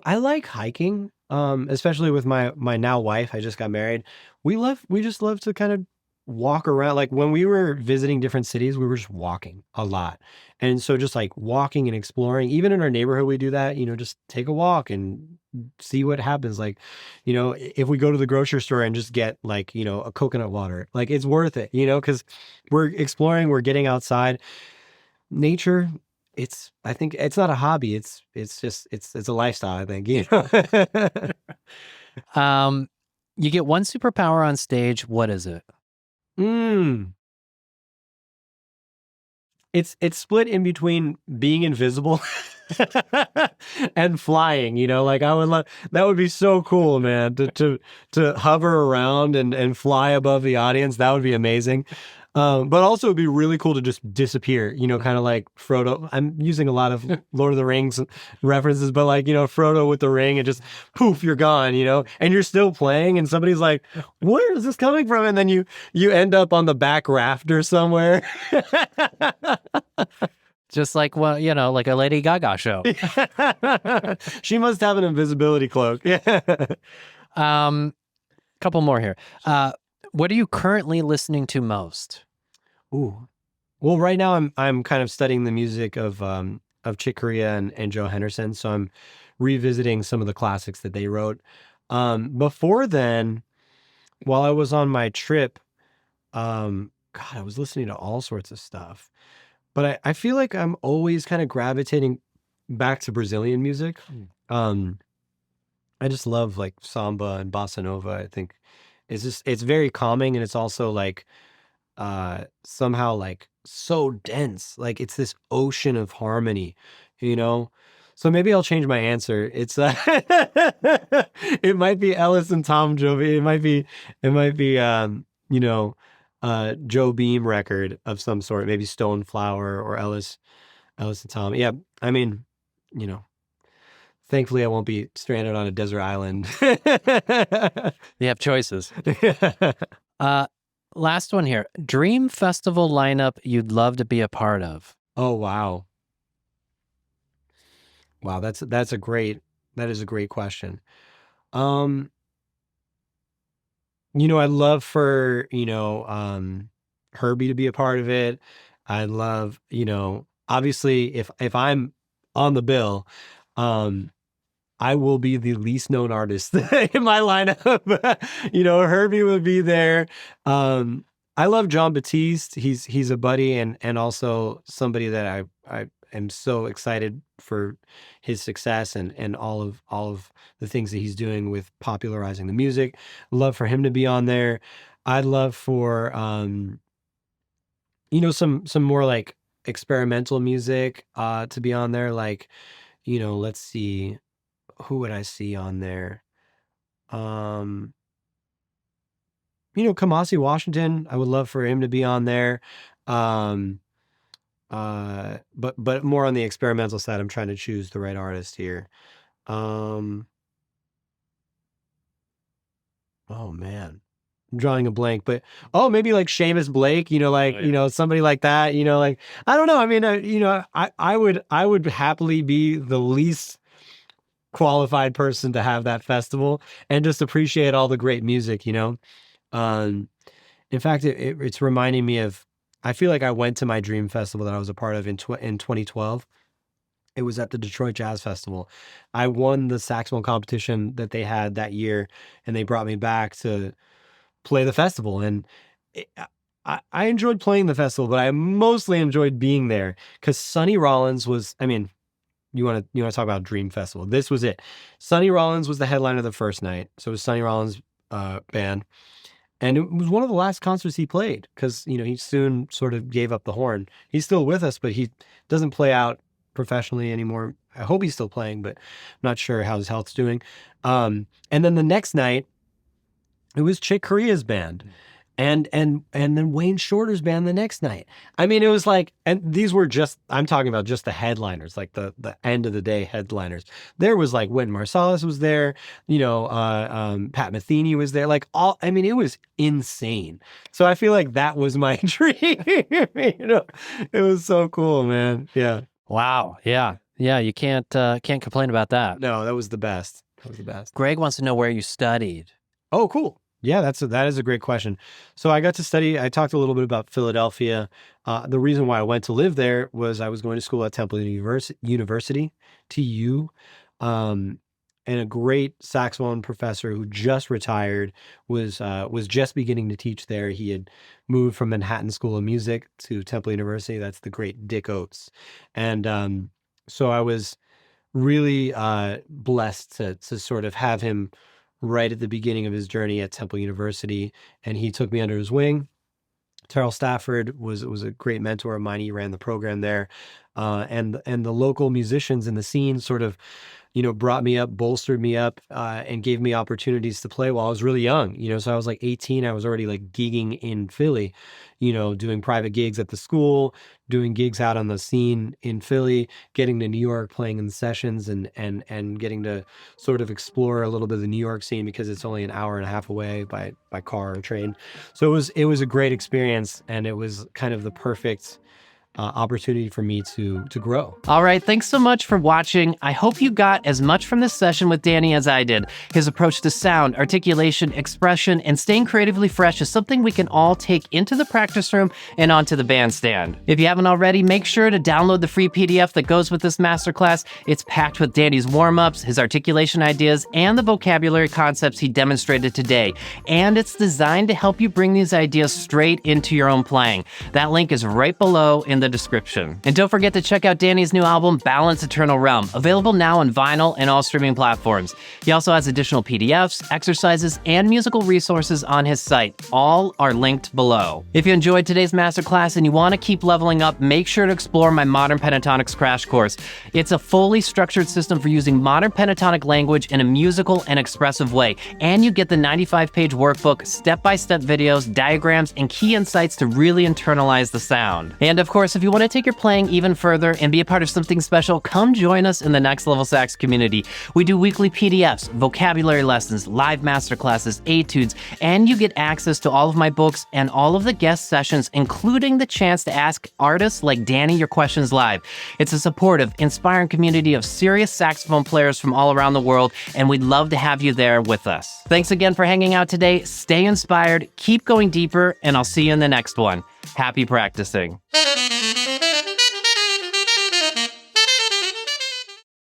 I like hiking, especially with my now wife. I just got married. We just love to kind of walk around. Like when we were visiting different cities, we were just walking a lot. And so just like walking and exploring, even in our neighborhood, we do that, just take a walk and see what happens. Like, if we go to the grocery store and just get like, a coconut water, like it's worth it, because we're exploring, we're getting outside. Nature, I think it's not a hobby. It's just, it's a lifestyle, I think, You get one superpower on stage. What is it? It's split in between being invisible and flying, like I would love, that would be so cool, man, to hover around and fly above the audience. That would be amazing. But also it'd be really cool to just disappear, kind of like Frodo. I'm using a lot of Lord of the Rings references, but like, Frodo with the ring and just poof, you're gone, and you're still playing and somebody's like, where is this coming from? And then you end up on the back rafter somewhere. Just like, well, like a Lady Gaga show. She must have an invisibility cloak. Yeah. Couple more here. What are you currently listening to most? Ooh, well, right now I'm kind of studying the music of Chick Corea and Joe Henderson, so I'm revisiting some of the classics that they wrote. Before then, while I was on my trip, God, I was listening to all sorts of stuff, but I feel like I'm always kind of gravitating back to Brazilian music. I just love like samba and bossa nova. I think it's very calming, and it's also like somehow like so dense. Like it's this ocean of harmony, So maybe I'll change my answer. It's it might be Ellis and Tom Jovi. It might be Joe Beam record of some sort, maybe Stone Flower or Ellis and Tom. Yeah, I mean, thankfully I won't be stranded on a desert island. You have choices. Last one here. Dream festival lineup you'd love to be a part of. Oh, wow. Wow, that is a great question. I'd love for, Herbie to be a part of it. I'd love, obviously if I'm on the bill, I will be the least known artist in my lineup. Herbie would be there. I love John Batiste. He's a buddy and also somebody that I am so excited for his success and all of the things that he's doing with popularizing the music. Love for him to be on there. I'd love for some more like experimental music to be on there. Like, let's see, who would I see on there? Kamasi Washington, I would love for him to be on there. But more on the experimental side. I'm trying to choose the right artist here. Oh man, I'm drawing a blank, but maybe like Seamus Blake, somebody like that, like, I don't know. I mean, I would happily be the least qualified person to have that festival and just appreciate all the great music, In fact, it's reminding me of, I feel like I went to my dream festival that I was a part of in 2012. It was at the Detroit Jazz Festival. I won the saxophone competition that they had that year, and they brought me back to play the festival. And I enjoyed playing the festival, but I mostly enjoyed being there because Sonny Rollins was, I mean, you want to talk about Dream Festival. This was it. Sonny Rollins was the headliner the first night. So it was Sonny Rollins' band. And it was one of the last concerts he played because, he soon sort of gave up the horn. He's still with us, but he doesn't play out professionally anymore. I hope he's still playing, but I'm not sure how his health's doing. And then the next night, it was Chick Corea's band. And then Wayne Shorter's band the next night. I mean, it was like, and these were I'm talking about just the headliners, like the end of the day headliners. There was like Wynton Marsalis was there, Pat Metheny was there, like it was insane. So I feel like that was my dream. It was so cool, man. Yeah. Wow. Yeah. Yeah. You can't complain about that. No, that was the best. Greg wants to know where you studied. Oh, cool. Yeah, that is a great question. So I got to study, I talked a little bit about Philadelphia. The reason why I went to live there was I was going to school at Temple University, TU, and a great saxophone professor who just retired was just beginning to teach there. He had moved from Manhattan School of Music to Temple University. That's the great Dick Oates. And so I was really blessed to sort of have him right at the beginning of his journey at Temple University, and he took me under his wing. Terrell Stafford was a great mentor of mine. He ran the program there, and the local musicians in the scene sort of, brought me up, bolstered me up, and gave me opportunities to play while I was really young. So I was like 18. I was already like gigging in Philly, doing private gigs at the school, doing gigs out on the scene in Philly, getting to New York, playing in sessions, and getting to sort of explore a little bit of the New York scene because it's only an hour and a half away by car or train. So it was a great experience, and it was kind of the perfect opportunity for me to grow. All right, thanks so much for watching. I hope you got as much from this session with Danny as I did. His approach to sound, articulation, expression, and staying creatively fresh is something we can all take into the practice room and onto the bandstand. If you haven't already, make sure to download the free PDF that goes with this masterclass. It's packed with Danny's warm-ups, his articulation ideas, and the vocabulary concepts he demonstrated today. And it's designed to help you bring these ideas straight into your own playing. That link is right below in the description. And don't forget to check out Danny's new album, Balance Eternal Realm, available now on vinyl and all streaming platforms. He also has additional PDFs, exercises, and musical resources on his site. All are linked below. If you enjoyed today's masterclass and you want to keep leveling up, make sure to explore my Modern Pentatonics Crash Course. It's a fully structured system for using modern pentatonic language in a musical and expressive way. And you get the 95-page workbook, step-by-step videos, diagrams, and key insights to really internalize the sound. And of course, if you want to take your playing even further and be a part of something special, come join us in the Next Level Sax community. We do weekly PDFs, vocabulary lessons, live masterclasses, etudes, and you get access to all of my books and all of the guest sessions, including the chance to ask artists like Danny your questions live. It's a supportive, inspiring community of serious saxophone players from all around the world, and we'd love to have you there with us. Thanks again for hanging out today. Stay inspired, keep going deeper, and I'll see you in the next one. Happy practicing.